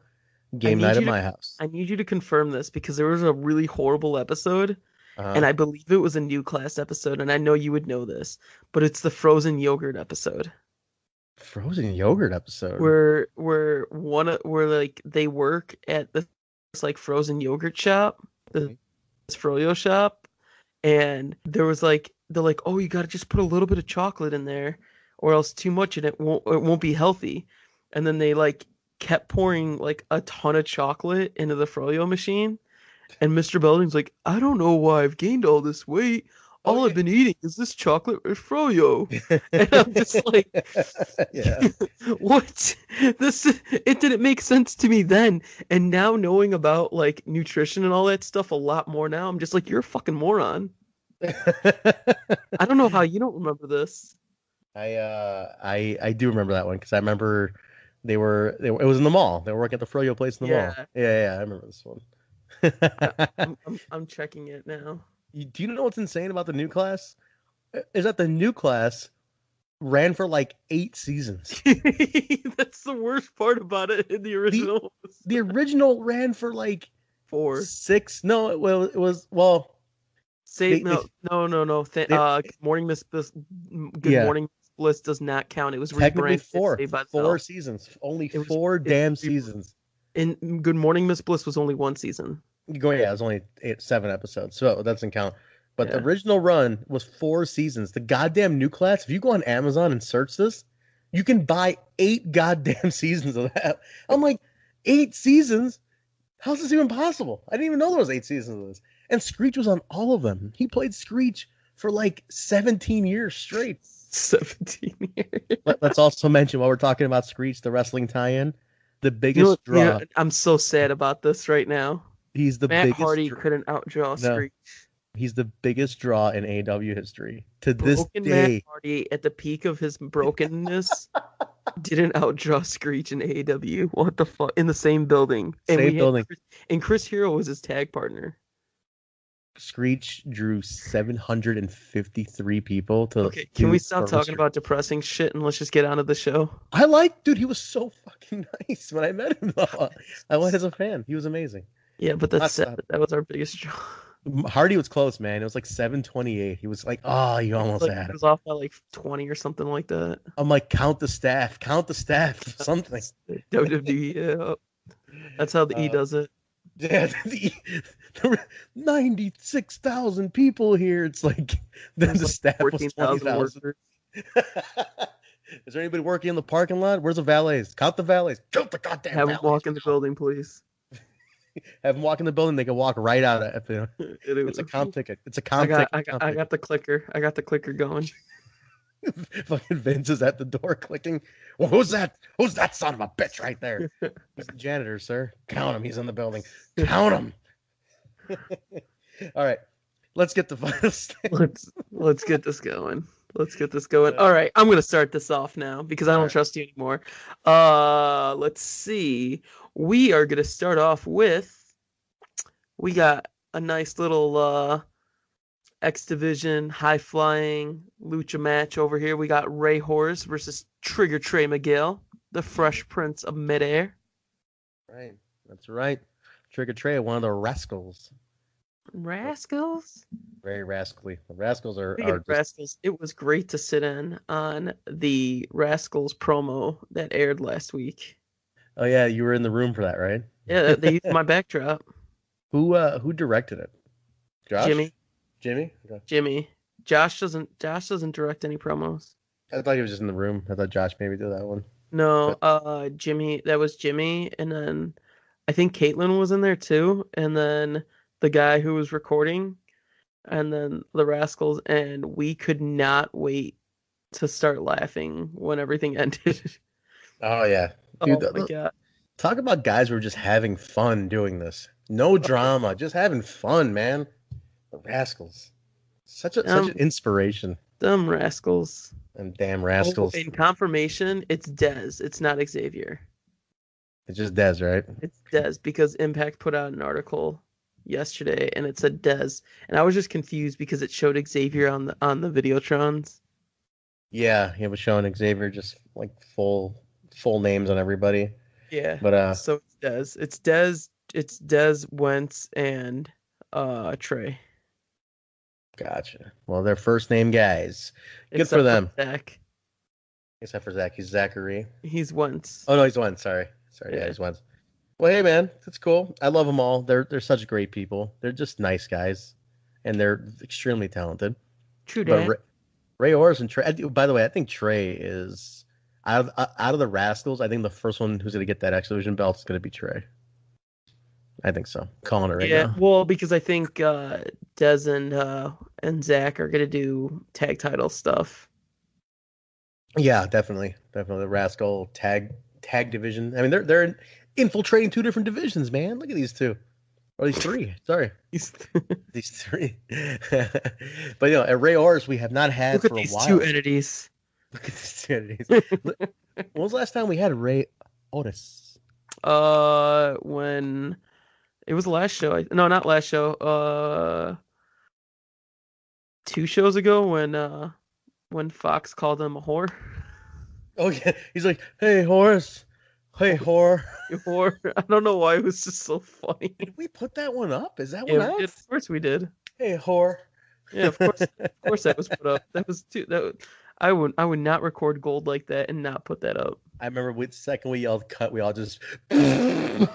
I Game need night at you to my house. I need you to confirm this because there was a really horrible episode, and Uh-huh. I believe it was a New Class episode, and I know you would know this, but it's the frozen yogurt episode Frozen yogurt episode. where like they work at this like frozen yogurt shop, this Mhm. froyo shop, and there was like they're like, "Oh, you got to just put a little bit of chocolate in there or else too much and it won't be healthy." And then they like kept pouring like a ton of chocolate into the froyo machine, and Mr. Belding's like, "I don't know why I've gained all this weight. Oh All I've yeah. been eating is this chocolate with froyo." And I'm just like, Yeah. what? This it didn't make sense to me then. And now knowing about like nutrition and all that stuff a lot more now, I'm just like, you're a fucking moron. I don't know how you don't remember this. I do remember that one because I remember it was in the mall. They were working at the Froyo place in the mall. Yeah, Yeah, I remember this one. yeah. I'm checking it now. Do you know what's insane about the new class? Is that the new class ran for like 8 seasons. That's the worst part about it in the The original. the original ran for like Four. six. No, it was well. Say They they, no, no, no, no. they Good morning, Miss Bliss. Good yeah. morning, Miss Bliss does not count. It was Technically rebranded as four. Saved by the Four Bell. seasons. Only It was four it was damn re seasons. in Good Morning, Miss Bliss was only one season. Yeah, it was only 7 episodes, so that doesn't count. But the Yeah. original run was 4 seasons. The goddamn new class, if you go on Amazon and search this, you can buy 8 goddamn seasons of that. I'm like, 8 seasons? How's this even possible? I didn't even know there was 8 seasons of this. And Screech was on all of them. He played Screech for like 17 years straight. 17 years. Let's also mention while we're talking about Screech, the wrestling tie-in, the You know, biggest you know, draw. I'm so sad about this right now. He's the Matt biggest. Hardy couldn't outdraw No, Screech. he's the biggest draw in AEW history to this Broken Matt day. Hardy at the peak of his brokenness didn't outdraw Screech in AEW. What the fuck? In the same building. And Same we had building. Chris Hero was his tag partner. Screech drew 753 people to Okay, can we stop for talking about depressing shit and let's just get on to the show? dude, he was so fucking nice when I met him though. I went as a fan. He was amazing. Yeah, but that's sad. Stop. That was our biggest draw. Hardy was close, man. It was like 728. He was like, oh, you almost Like, had he it. was off by like 20 or something like that. I'm like, count the staff, something. WWE, yeah. That's how the E Uh, does it. yeah, there were 96,000 people here. It's like the There's like staff was 14,000 20,000. workers. Is there anybody working in the parking lot? Where's the valets? Count the valets. Count the goddamn Have them valets. walk in the building, please. Have them walk in the building. They can walk right out of it. Anyway, It's a comp ticket. It's a I comp got, ticket. I got, I got the clicker. I got the clicker going. Fucking Vince is at the door clicking. Well, who's that? Who's that son of a bitch right there? He's the janitor, sir. Count him. He's in the building. Count him. All right. Let's get the final stand. Let's get this going. Let's get this going. All right, I'm gonna start this off now because I don't trust you anymore. Let's see. We are gonna start off with. We got a nice little X Division high flying lucha match over here. We got Ray Horus versus Trigger Trey Miguel, the Fresh Prince of Midair. Right, that's right. Trigger Trey, one of the rascals. Rascals? Very rascally. The rascals are just... Rascals. It was great to sit in on the Rascals promo that aired last week. Oh yeah, you were in the room for that, right? Yeah, they used my backdrop. Who directed it? Josh? Jimmy. Okay. Jimmy. Josh doesn't direct any promos. I thought he was just in the room. I thought Josh maybe did that one. No, Jimmy. That was Jimmy, and then I think Caitlin was in there too, and then the guy who was recording, and then the Rascals, and we could not wait to start laughing when everything ended. Oh yeah, dude, oh my god! Talk about guys who are just having fun doing this. No drama, just having fun, man. The Rascals, such an inspiration. Dumb Rascals. And damn Rascals. In confirmation, it's Dez. It's not Xavier. It's just Dez, right? It's Dez because Impact put out an article yesterday and it said Dez, and I was just confused because it showed Xavier on the Videotrons. Yeah, he was showing Xavier just like full names on everybody. Yeah, but so it's Dez. It's Dez, Wentz, and Trey. Gotcha. Well, they're first name guys. Good for them. Zach. Except for Zach, he's Zachary. He's Wentz. Oh no, he's Wentz. Sorry, yeah, he's Wentz. Well, hey man, that's cool. I love them all. They're such great people. They're just nice guys, and they're extremely talented. True that. But Ray Horus and Trey. By the way, I think Trey is out of the Rascals. I think the first one who's going to get that X Division belt is going to be Trey. I think so. Calling it right now. Yeah, well, because I think Dez and Zach are going to do tag title stuff. Yeah, definitely. The Rascal tag division. I mean, they're infiltrating two different divisions, man. Look at these two. Or these three. Sorry. These three. But at Ray Horus, we have not had for a while. Look at these two entities. When was the last time we had Ray Horus? When it was the last show. No, not last show. 2 shows ago when Fox called him a whore. Oh yeah, he's like, "Hey Horus, hey whore." Whore. I don't know why it was just so funny. Did we put that one up? Is that one out? Of course we did. Hey whore. Yeah, of course that was put up. That was too. I would not record gold like that and not put that up. I remember the second we yelled cut, we all just. That's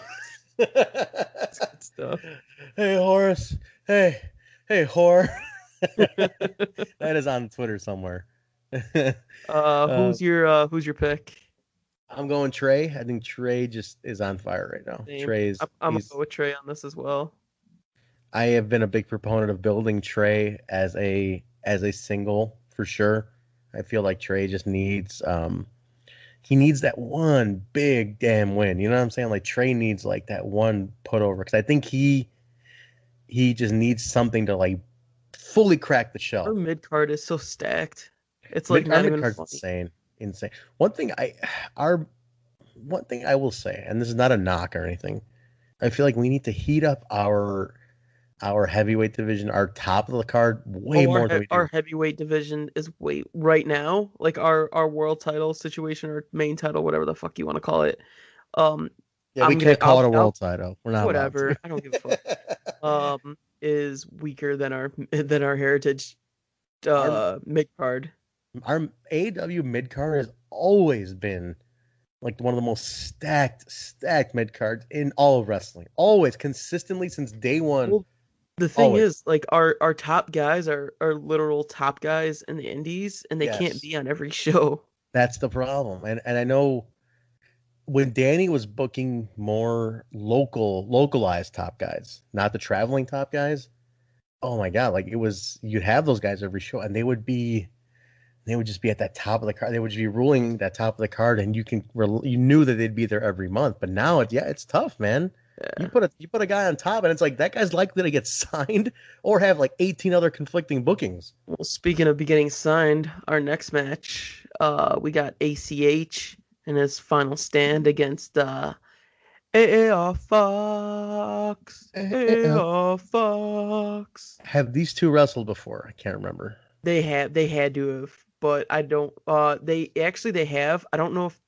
good stuff. Hey Horus, hey whore. That is on Twitter somewhere. Who's your pick? I'm going Trey. I think Trey just is on fire right now. Same. I'm gonna go with Trey on this as well. I have been a big proponent of building Trey as a single for sure. I feel like Trey just needs he needs that one big damn win. You know what I'm saying? Like Trey needs like that one put over because I think he just needs something to like fully crack the shell. Our mid card is so stacked. It's like not even funny. Insane. One thing I will say, and this is not a knock or anything, I feel like we need to heat up our heavyweight division, our top of the card, way more than we do. Our heavyweight division is right now, like our world title situation or main title, whatever the fuck you want to call it. Yeah, we can't call it a world title. We're not whatever. I don't give a fuck. Is weaker than our heritage mid card. Our AAW mid card has always been like one of the most stacked mid cards in all of wrestling. Always, consistently since day one. Well, the thing is, like our top guys are literal top guys in the indies, and they can't be on every show. That's the problem. And I know when Danny was booking more localized top guys, not the traveling top guys. Oh my God. Like you'd have those guys every show and they would be They would just be at that top of the card. They would just be ruling that top of the card, and you knew that they'd be there every month. But now, it's tough, man. Yeah. You put a guy on top, and it's like that guy's likely to get signed or have like 18 other conflicting bookings. Well, speaking of getting signed, our next match, we got ACH in his final stand against AAR Fox. AAR Fox. Have these two wrestled before? I can't remember. They had to have, but I don't. They have. I don't know if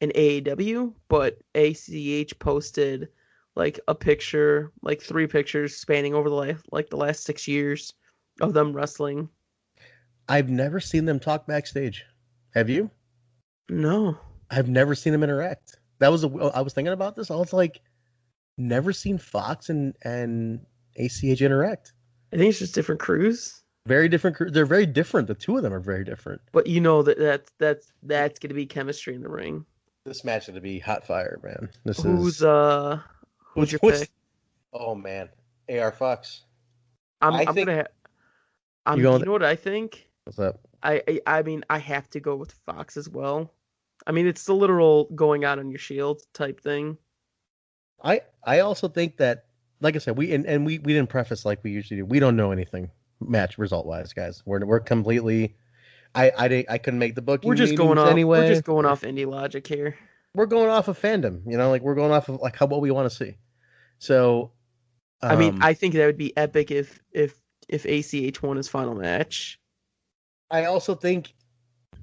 in AAW, but ACH posted like a picture, like 3 pictures spanning over the last 6 years of them wrestling. I've never seen them talk backstage. Have you? No, I've never seen them interact. I was thinking about this. I was like, never seen Fox and ACH interact. I think it's just different crews. Very different. They're very different. The two of them are very different. But you know that's gonna be chemistry in the ring. This match is gonna be hot fire, man. Who's your pick? Oh man, AR Fox. I'm gonna. You going? You know what I think? What's up? I mean I have to go with Fox as well. I mean it's the literal going out on your shield type thing. I also think that, like I said, we didn't preface like we usually do. We don't know anything match result wise, guys. We're completely. I couldn't make the booking. We're just going off anyway. We're just going off indie logic here. We're going off of fandom, like we're going off of like what we want to see. So, I mean, I think that would be epic if ACH won his final match. I also think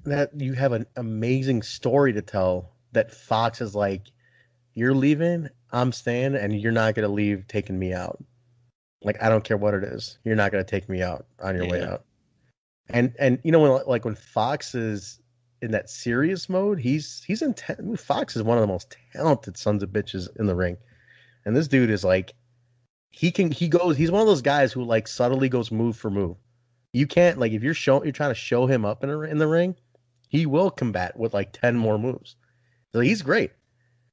that you have an amazing story to tell. That Fox is like, you're leaving, I'm staying, and you're not gonna leave taking me out. Like I don't care what it is, you're not gonna take me out on your way out. And when Fox is in that serious mode, he's intense. Fox is one of the most talented sons of bitches in the ring, and this dude is like, he's one of those guys who like subtly goes move for move. You can't like if you're trying to show him up in the ring, he will combat with like 10 more moves. So he's great.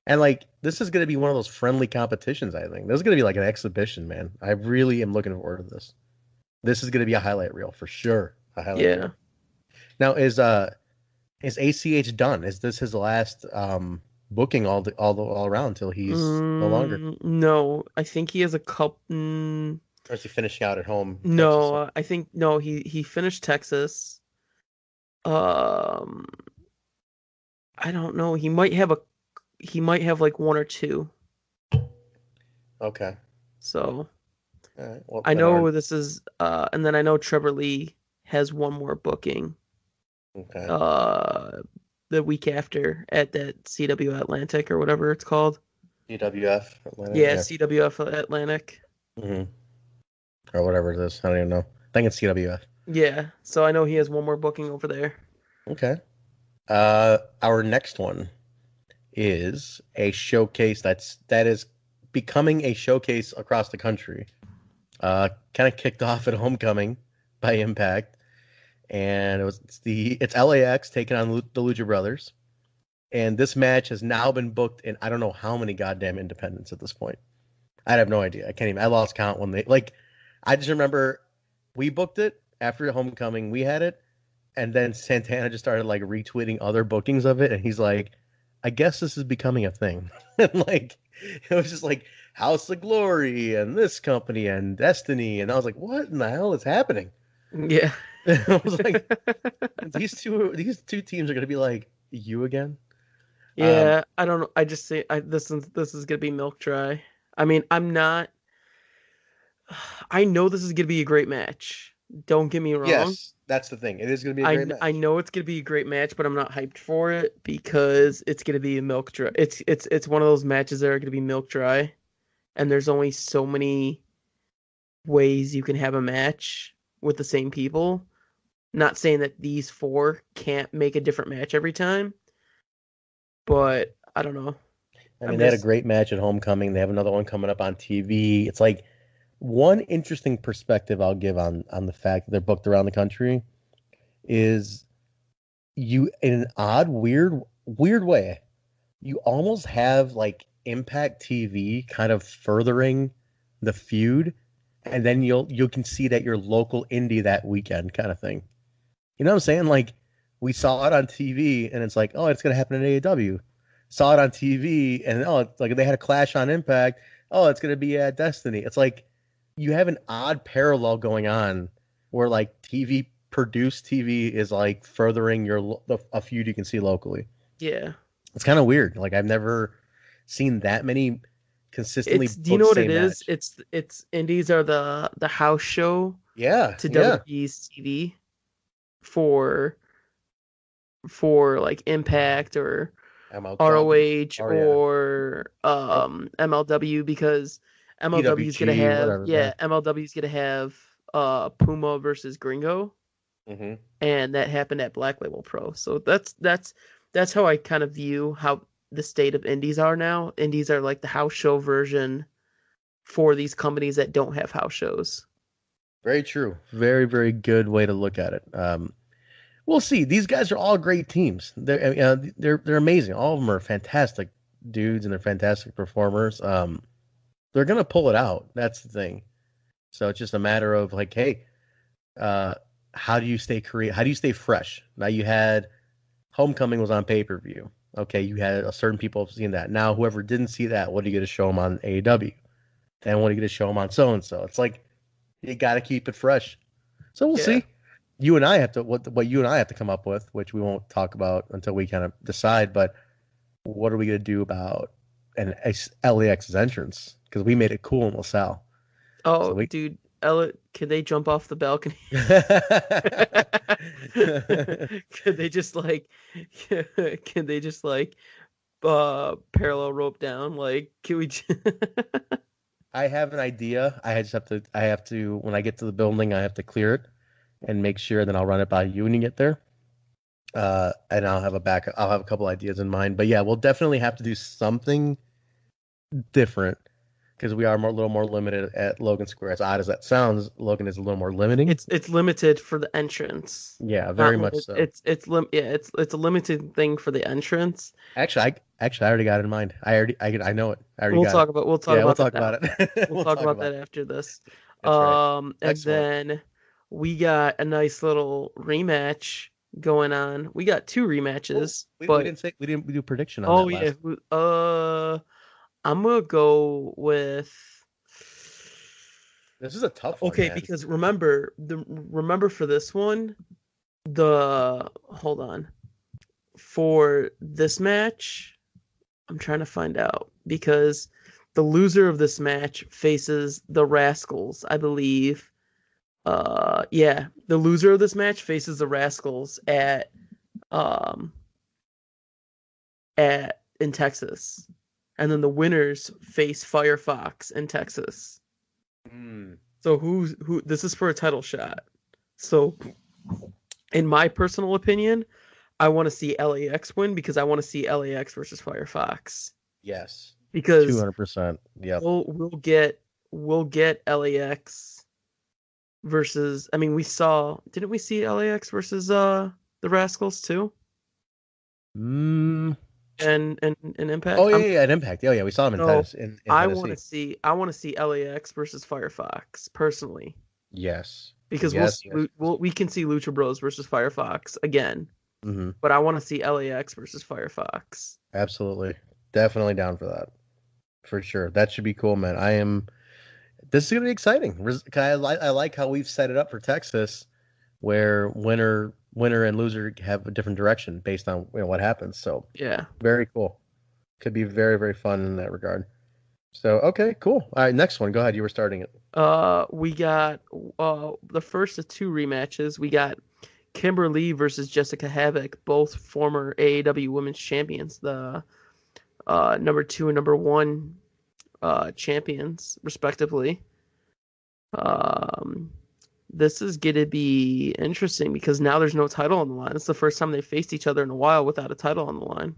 And like this is going to be one of those friendly competitions. I think this is going to be like an exhibition, man. I really am looking forward to this. This is going to be a highlight reel for sure. Reel. Now is ACH done? Is this his last booking all around until he's no longer? No, I think he has a couple. Or is he finishing out at home? No, Texas? I think no. He finished Texas. I don't know. He might have like 1 or 2. Okay. So, all right. Well, I know this is, and then I know Trevor Lee has one more booking. Okay. The week after at that CW Atlantic or whatever it's called. CWF Atlantic. Yeah, CWF Atlantic. Mm-hmm. Or whatever it is. I don't even know. I think it's CWF. Yeah. So I know he has one more booking over there. Okay. Our next one is a showcase that is becoming a showcase across the country. Kind of kicked off at Homecoming by Impact, and it's LAX taking on the Lucha Brothers, and this match has now been booked in I don't know how many goddamn independents at this point. I have no idea. I lost count when they like. I just remember we booked it after Homecoming. We had it, and then Santana just started like retweeting other bookings of it, and he's like, I guess this is becoming a thing. And like it was just like House of Glory and this company and Destiny, and I was like, what in the hell is happening? Yeah. I was like, these two teams are gonna be like, you again? Yeah, I don't know. I just say this is gonna be milk dry. I mean, I know this is gonna be a great match. Don't get me wrong. Yes, that's the thing. It is gonna be a great match. I know it's gonna be a great match, but I'm not hyped for it because it's gonna be a milk dry. It's one of those matches that are gonna be milk dry, and there's only so many ways you can have a match with the same people. Not saying that these 4 can't make a different match every time, but I don't know. I mean, they had a great match at Homecoming. They have another one coming up on TV. It's like one interesting perspective I'll give on the fact that they're booked around the country is you, in an odd, weird way, you almost have like Impact TV kind of furthering the feud, and then you can see that your local indie that weekend kind of thing. You know what I'm saying? Like we saw it on TV, and it's like, oh, it's gonna happen in AAW. Saw it on TV, and oh, it's like they had a clash on Impact. Oh, it's gonna be at Destiny. It's like you have an odd parallel going on, where like produced TV is like furthering a feud you can see locally. Yeah. It's kind of weird. Like I've never seen that many consistently Do you booked know what it same is? match. It's indies are the house show Yeah, to yeah. WWE's TV for like Impact or MLW. ROH Oh yeah. or Yep. MLW, because MLW's gonna PWG, have whatever. Yeah. MLW's gonna have Puma versus Gringo, Hmm. and that happened at Black Label Pro. So that's how I kind of view how the state of indies are now. Indies are like the house show version for these companies that don't have house shows. Very true. Very, very good way to look at it. We'll see. These guys are all great teams. They're amazing. All of them are fantastic dudes, and they're fantastic performers. They're gonna pull it out. That's the thing. So it's just a matter of like, hey, uh, how do you stay creative? How do you stay fresh? Now you had Homecoming was on pay-per-view. Okay, you had a certain people have seen that. Now whoever didn't see that, what are you going to show them on AEW? Then what are you going to show them on so and so? It's like you got to keep it fresh. So we'll Yeah. see. You and I have to what you and I have to come up with, which we won't talk about until we kind of decide. But what are we going to do about an LAX's entrance? Because we made it cool in LaSalle. So Oh, we. dude, can they jump off the balcony? Could they just like can they just like parallel rope down? Like, can we I have an idea. I have to when I get to the building, I have to clear it and make sure. Then I'll run it by you when you get there. And I'll have a couple ideas in mind. But yeah, we'll definitely have to do something different because we are a little more limited at Logan Square. As odd as that sounds, Logan is a little more limiting. it's limited for the entrance. Yeah, Not very much limit. so. It's a limited thing for the entrance. I already got it in mind. I know it. I already We'll got it. talk about Yeah, we'll that talk now. about it. We'll We'll talk talk about about that it. after this. That's right. And Excellent. then we got a nice little rematch going on. We got two Oh, rematches, we but didn't do prediction on oh that yeah, last. I'm gonna go with. This is a tough one, Okay, man. because remember for this one, the hold on. For this match, I'm trying to find out because the loser of this match faces the Rascals, I believe. Yeah, the loser of this match faces the Rascals um at in Texas. And then the winners face Firefox in Texas. Hmm. So who this is for a title shot. So in my personal opinion, I want to see LAX win because I want to see LAX versus Firefox. Yes. Because 200%. Yep. we'll get LAX versus, I mean, didn't we see LAX versus the Rascals too? Mm. And Oh Impact. yeah, yeah, at Impact. Oh yeah, we saw him in So tennis in Tennessee. I want to see LAX versus Firefox personally, Yes. because Yes, yes. we can see Lucha Bros versus Firefox again, Hmm. but I want to see LAX versus Firefox. Absolutely. Definitely down for that. For sure. That should be cool, man. This is going to be exciting. I like how we've set it up for Texas where winner and loser have a different direction based on what happens. So, Yeah. very cool. Could be very, very fun in that regard. So, okay, cool. All right, next one. Go ahead. You were starting it. We got the first of two rematches. We got Kimberly versus Jessica Havoc, both former AAW Women's Champions, the number 2 and number 1 champions, respectively. Um, this is going to be interesting because now there's no title on the line. It's the first time they faced each other in a while without a title on the line.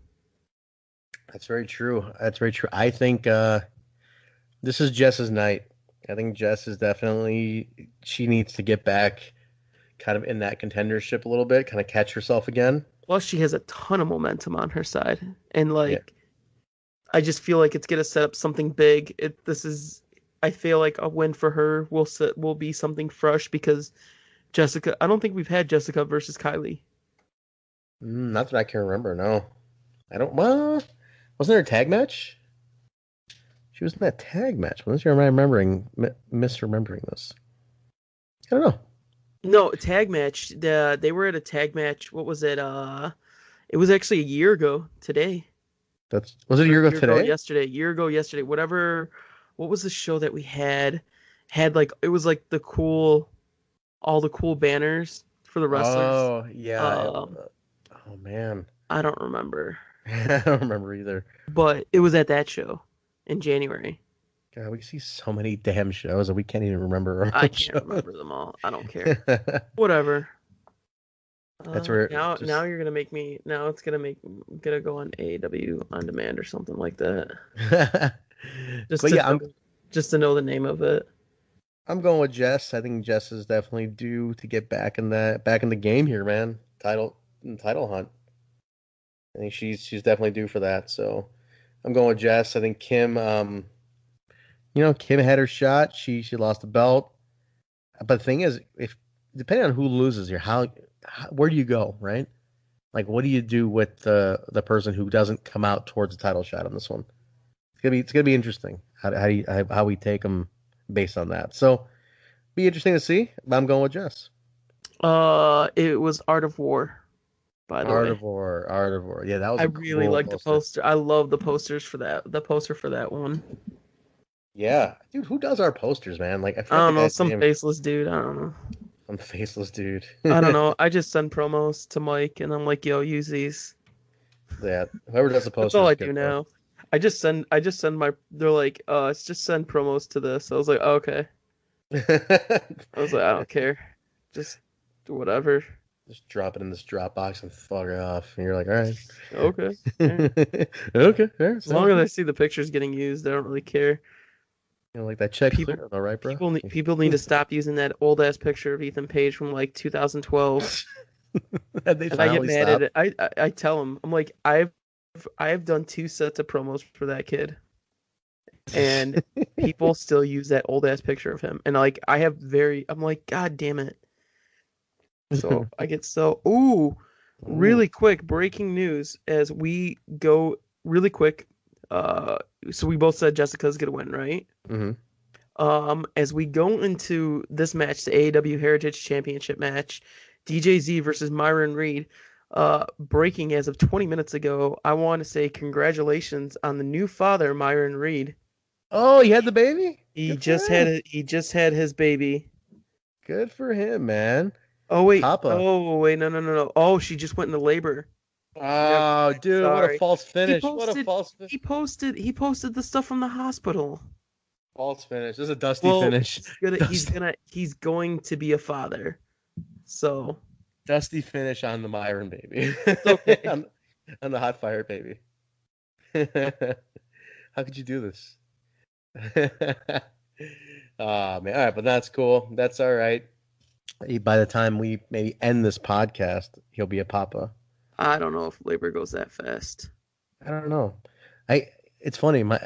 That's very true. That's very true. I think this is Jess's night. I think Jess is definitely she needs to get back kind of in that contendership a little bit, kind of catch herself again. Plus, she has a ton of momentum on her side, and Yeah. like I just feel like it's gonna set up something big. I feel like a win for her will be something fresh because Jessica. I don't think we've had Jessica versus Kylie. Not that I can remember. No, I don't. Well, wasn't there a tag match? She was in that tag match. Unless you're misremembering this. I don't know. No, tag match. They were at a tag match. What was it? It was actually a year ago today. Was it a Or year a ago year ago today? yesterday. Year ago yesterday. Whatever. What was the show that we had? Had like it was like all the cool banners for the wrestlers. Oh yeah. Um, Oh man, I don't remember, I don't remember either. but it was at that show in January. God, we see so many damn shows and we can't even remember our I own can't shows. remember them all. I don't care. Whatever. That's where Now just. you're gonna make me. Now it's gonna go on AAW on demand or something like that. Just But to yeah, know, just to know the name of it. I'm going with Jess. I think Jess is definitely due to get back in the game here, man. Title hunt. I think she's definitely due for that. So I'm going with Jess. I think Kim. Kim had her shot. She lost the belt. But the thing is, if depending on who loses here, where do you go, right? Like, what do you do with the person who doesn't come out towards the title shot on this one? It's gonna be interesting. How we take them based on that. So be interesting to see. But I'm going with Jess. It was Art of War, by the way. Art of War. Yeah, that was I a really cool like the poster. poster. I love the posters for that. The poster for that one. Yeah, dude, who does our posters, man? Like, I I forget the don't know, guy's some name. faceless dude. I don't know. Some faceless dude. I don't know. I just send promos to Mike, and I'm like, "Yo, use these." Yeah, whoever does the That's all posters is I good do though. now. I just send my. They're like, it's just send promos to this. I was like, oh, okay. I was like, I don't care. Just whatever. Just drop it in this Dropbox and fuck it off. And you're like, all right. Okay. Yeah. Okay, all right, As long sounds as I good. see the pictures getting used, I don't really care. Like that check People clear, all right, bro? people need to stop using that old ass picture of Ethan Page from like 2012. Have they And I get finally mad at stopped? it. I tell him, I'm like, I have done 2 sets of promos for that kid, and people still use that old ass picture of him. And like I'm like, God damn it. So I get so Ooh. really quick breaking news as we go really quick. Uh, so we both said Jessica's gonna win, right? Hmm. As we go into this match, the AAW Heritage Championship match, DJZ versus Myron Reed. Breaking as of 20 minutes ago, I want to say congratulations on the new father, Myron Reed. Oh, he had the baby? Good for him. He just had his baby. Good for him, man. Papa. Oh wait, no. Oh, she just went into labor. Never Oh, mind. dude, what a Sorry. false He finish. What a posted false he posted the stuff from the hospital. false finish. This is a dusty Well, finish. Dusty, he's going to be a father. So dusty finish on the Myron baby. it's okay. on, on the hot fire baby. How could you do this? Oh man. All right, but that's cool. That's all right. By the time we maybe end this podcast, he'll be a papa. I don't know if labor goes that fast. I don't know. I it's funny. My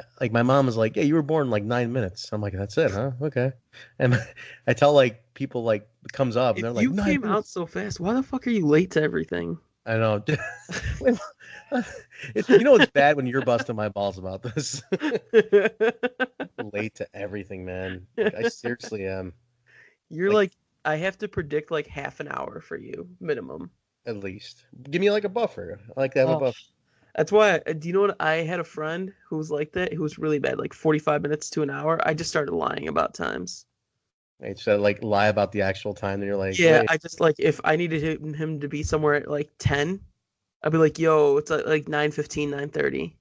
mom is like, "Yeah, you were born in like 9 minutes." I'm like, "That's it, huh? Okay." And I tell like people like it comes up and If they're like, you "9 came out minutes." so fast, why the fuck are you late to everything? I know. It's bad when you're busting my balls about this. Late to everything, man. Like I seriously am. You're Like like, I have to predict like half an hour for you minimum. at least give me like a buffer. I like to have a Oh, buffer. that's why. Do you know what? I had a friend who was like that, who was really bad, like 45 minutes to an hour. I just started lying about times. I just like lie about the actual time. And you're like, Yeah, wait. I just like if I needed him to be somewhere at like 10, I'd be like, yo, it's like 9:15, 9:30.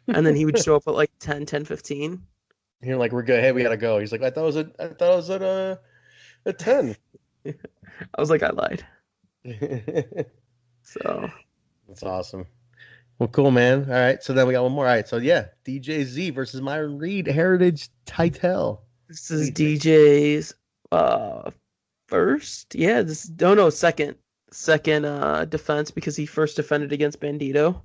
And then he would show up at like 10, 10:15. You're like, we're good. Hey, we gotta go. He's like, I thought it was at 10. I was like, I lied. So That's awesome. Well, cool, man. All right. So then we got one more. All right. So yeah, DJZ versus Myron Reed, Heritage Title. this What do is you think? DJ's first. Yeah, this oh no, second defense because he first defended against Bandito.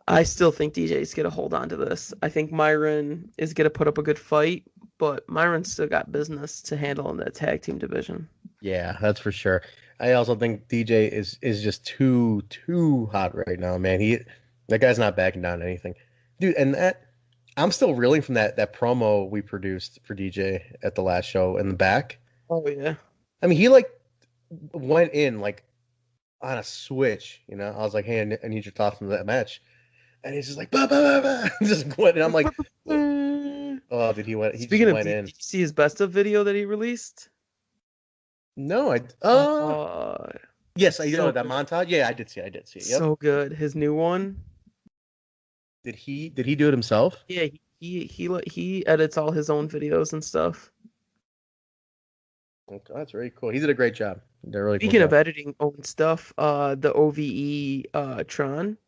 I still think DJ's gonna hold on to this. I think Myron is gonna put up a good fight, but Myron's still got business to handle in the tag team division. Yeah, that's for sure. I also think DJ is just too hot right now, man. That guy's not backing down to anything, dude. And that I'm still reeling from that promo we produced for DJ at the last show in the back. Oh yeah. I mean, he like went in like on a switch. You know, I was like, hey, I need your thoughts on that match, and he's just like, bah, bah, bah, bah. Just went. And I'm like, oh, did he went? He Speaking just of, went in. did you see his best of video that he released? No, yes, I know so that good. montage. Yeah, I did see it. Yep. So good. His new one. Did he do it himself? Yeah, he edits all his own videos and stuff. Okay, that's very cool. He did a great job. They're really Speaking cool of editing own stuff, the OVE Tron,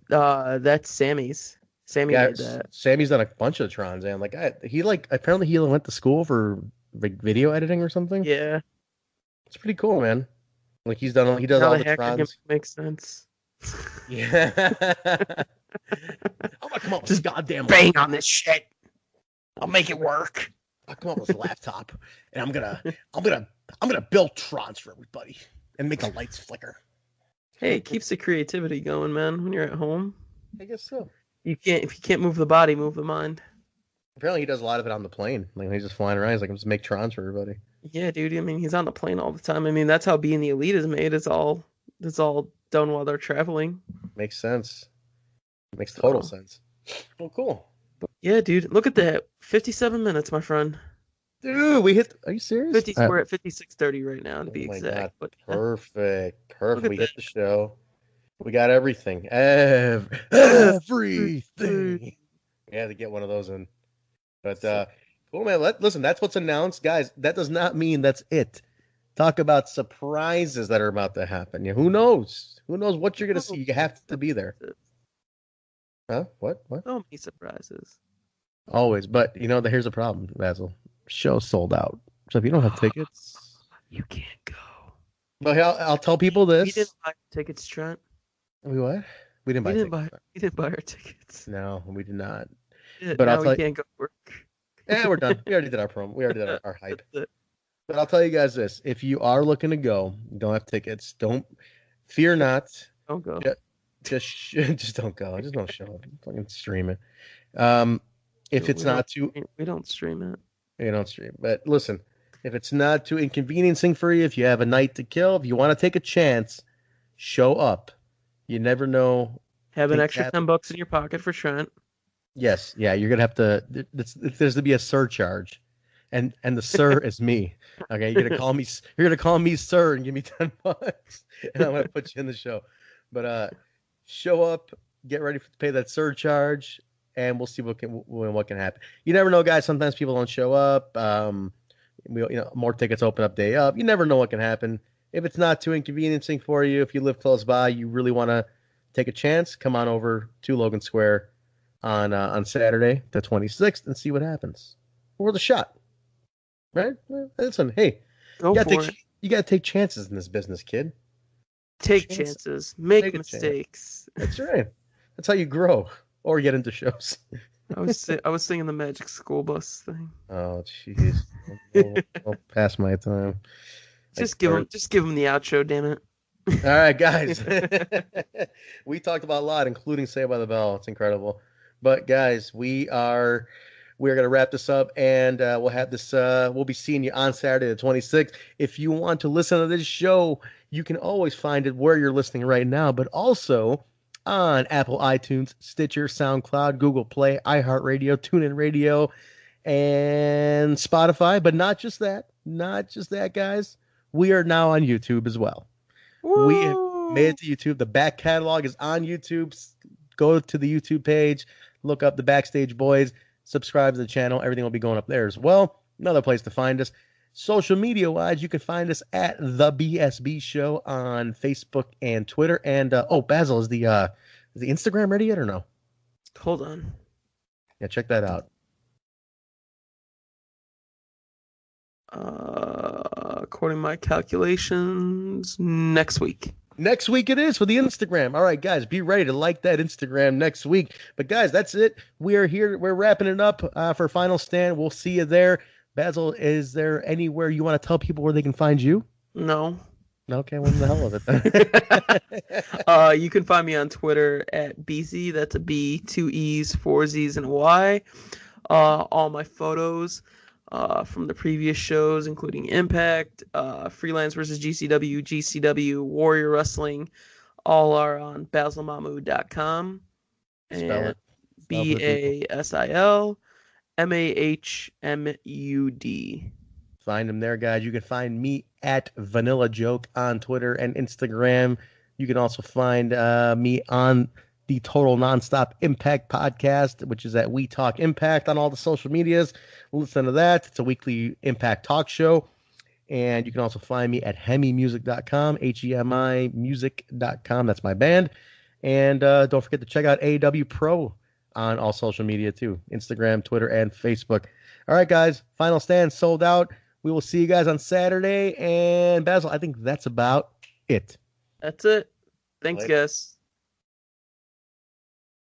that's Sammy's. Sammy Yeah, made that. Sammy's done a bunch of Trons, and like he apparently he went to school for like video editing or something. Yeah. It's pretty cool, man. Like he does Now all the the hacker gimmick Trons. makes sense. Yeah. I'm gonna come up with Just goddamn bang on this shit. I'll make it work. I'll come up with this laptop, and I'm gonna build Trons for everybody and make the lights flicker. Hey, it keeps the creativity going, man. When you're at home, I guess so. if you can't move the body, move the mind. Apparently, he does a lot of it on the plane. Like he's just flying around. He's like, "Let's make Trons for everybody." Yeah, dude. I mean, he's on the plane all the time. I mean, that's how being the elite is made. It's all done while they're traveling. Makes sense. Makes total sense. Well, cool. But yeah, dude. Look at that. 57 minutes, my friend. Dude, we hit. Are you serious? We're at 56:30 right now, to be exact. But Perfect. We that. hit the show. We got everything. Everything. We had to get one of those in. But cool, man. Listen, that's what's announced, guys. That does not mean that's it. Talk about surprises that are about to happen. Yeah, who knows? Who knows what you're gonna see? You have to be there. Huh? What? So many surprises. Always, but here's the problem, Basil. Show sold out. So if you don't have tickets, you can't go. But I'll tell people this. We didn't buy tickets, Trent. We what? We didn't buy tickets. We didn't buy our tickets. No, we did not. But now we can't go work. Yeah, we're done. We already did our promo. We already did our hype. But I'll tell you guys this: if you are looking to go, don't have tickets. Don't fear not. Don't go. Just don't go. Just don't show up. Fucking stream it. If it's not too, we don't stream it. You don't stream. But listen, if it's not too inconveniencing for you, if you have a night to kill, if you want to take a chance, show up. You never know. Have an extra $10 in your pocket for Trent. Yes, yeah, you're gonna have to. There's to be a surcharge, and the sir is me. Okay, you're gonna call me. You're gonna call me sir and give me $10, and I'm gonna put you in the show. But show up, get ready to pay that surcharge, and we'll see what can happen. You never know, guys. Sometimes people don't show up. More tickets open up day up. You never know what can happen. If it's not too inconveniencing for you, if you live close by, you really want to take a chance, come on over to Logan Square on Saturday, the 26th, and see what happens. Worth a shot, right? Well, listen, hey, you gotta take chances in this business, kid. Take chances, make mistakes. That's right. That's how you grow or get into shows. I was singing the Magic School Bus thing. Oh, jeez. I'll pass my time. Just give him the outro, damn it. All right, guys. We talked about a lot, including Saved by the Bell. It's incredible. But guys, we're gonna wrap this up, and we'll have this. We'll be seeing you on Saturday, the 26th. If you want to listen to this show, you can always find it where you're listening right now, but also on Apple iTunes, Stitcher, SoundCloud, Google Play, iHeartRadio, TuneIn Radio, and Spotify. But not just that, guys. We are now on YouTube as well. Woo! We have made it to YouTube. The back catalog is on YouTube. Go to the YouTube page, look up the Backstage Boys, subscribe to the channel. Everything will be going up there as well. Another place to find us. Social media-wise, you can find us at The BSB Show on Facebook and Twitter. And, Basil, is the Instagram ready yet or no? Hold on. Yeah, check that out. According to my calculations, next week. Next week it is for the Instagram. All right, guys, be ready to like that Instagram next week. But, guys, that's it. We are here. We're wrapping it up for Final Stand. We'll see you there. Basil, is there anywhere you want to tell people where they can find you? No. Okay, well, the hell of it then. You can find me on Twitter at BZ. That's a B, two E's, four Z's, and a Y. All my photos from the previous shows, including Impact, Freelance versus GCW, Warrior Wrestling, all are on basilmahmud.com. Spell And it. Spell for the people. BASILMAHMUD. Find them there, guys. You can find me at Vanilla Joke on Twitter and Instagram. You can also find me on the Total Nonstop Impact podcast, which is at We Talk Impact on all the social medias. Listen to that. It's a weekly Impact talk show. And you can also find me at hemimusic.com, HEMI music.com. That's my band. And don't forget to check out AAW Pro on all social media too, Instagram, Twitter, and Facebook. All right, guys. Final Stand sold out. We will see you guys on Saturday. And Basil, I think that's about it. That's it. Thanks, guys.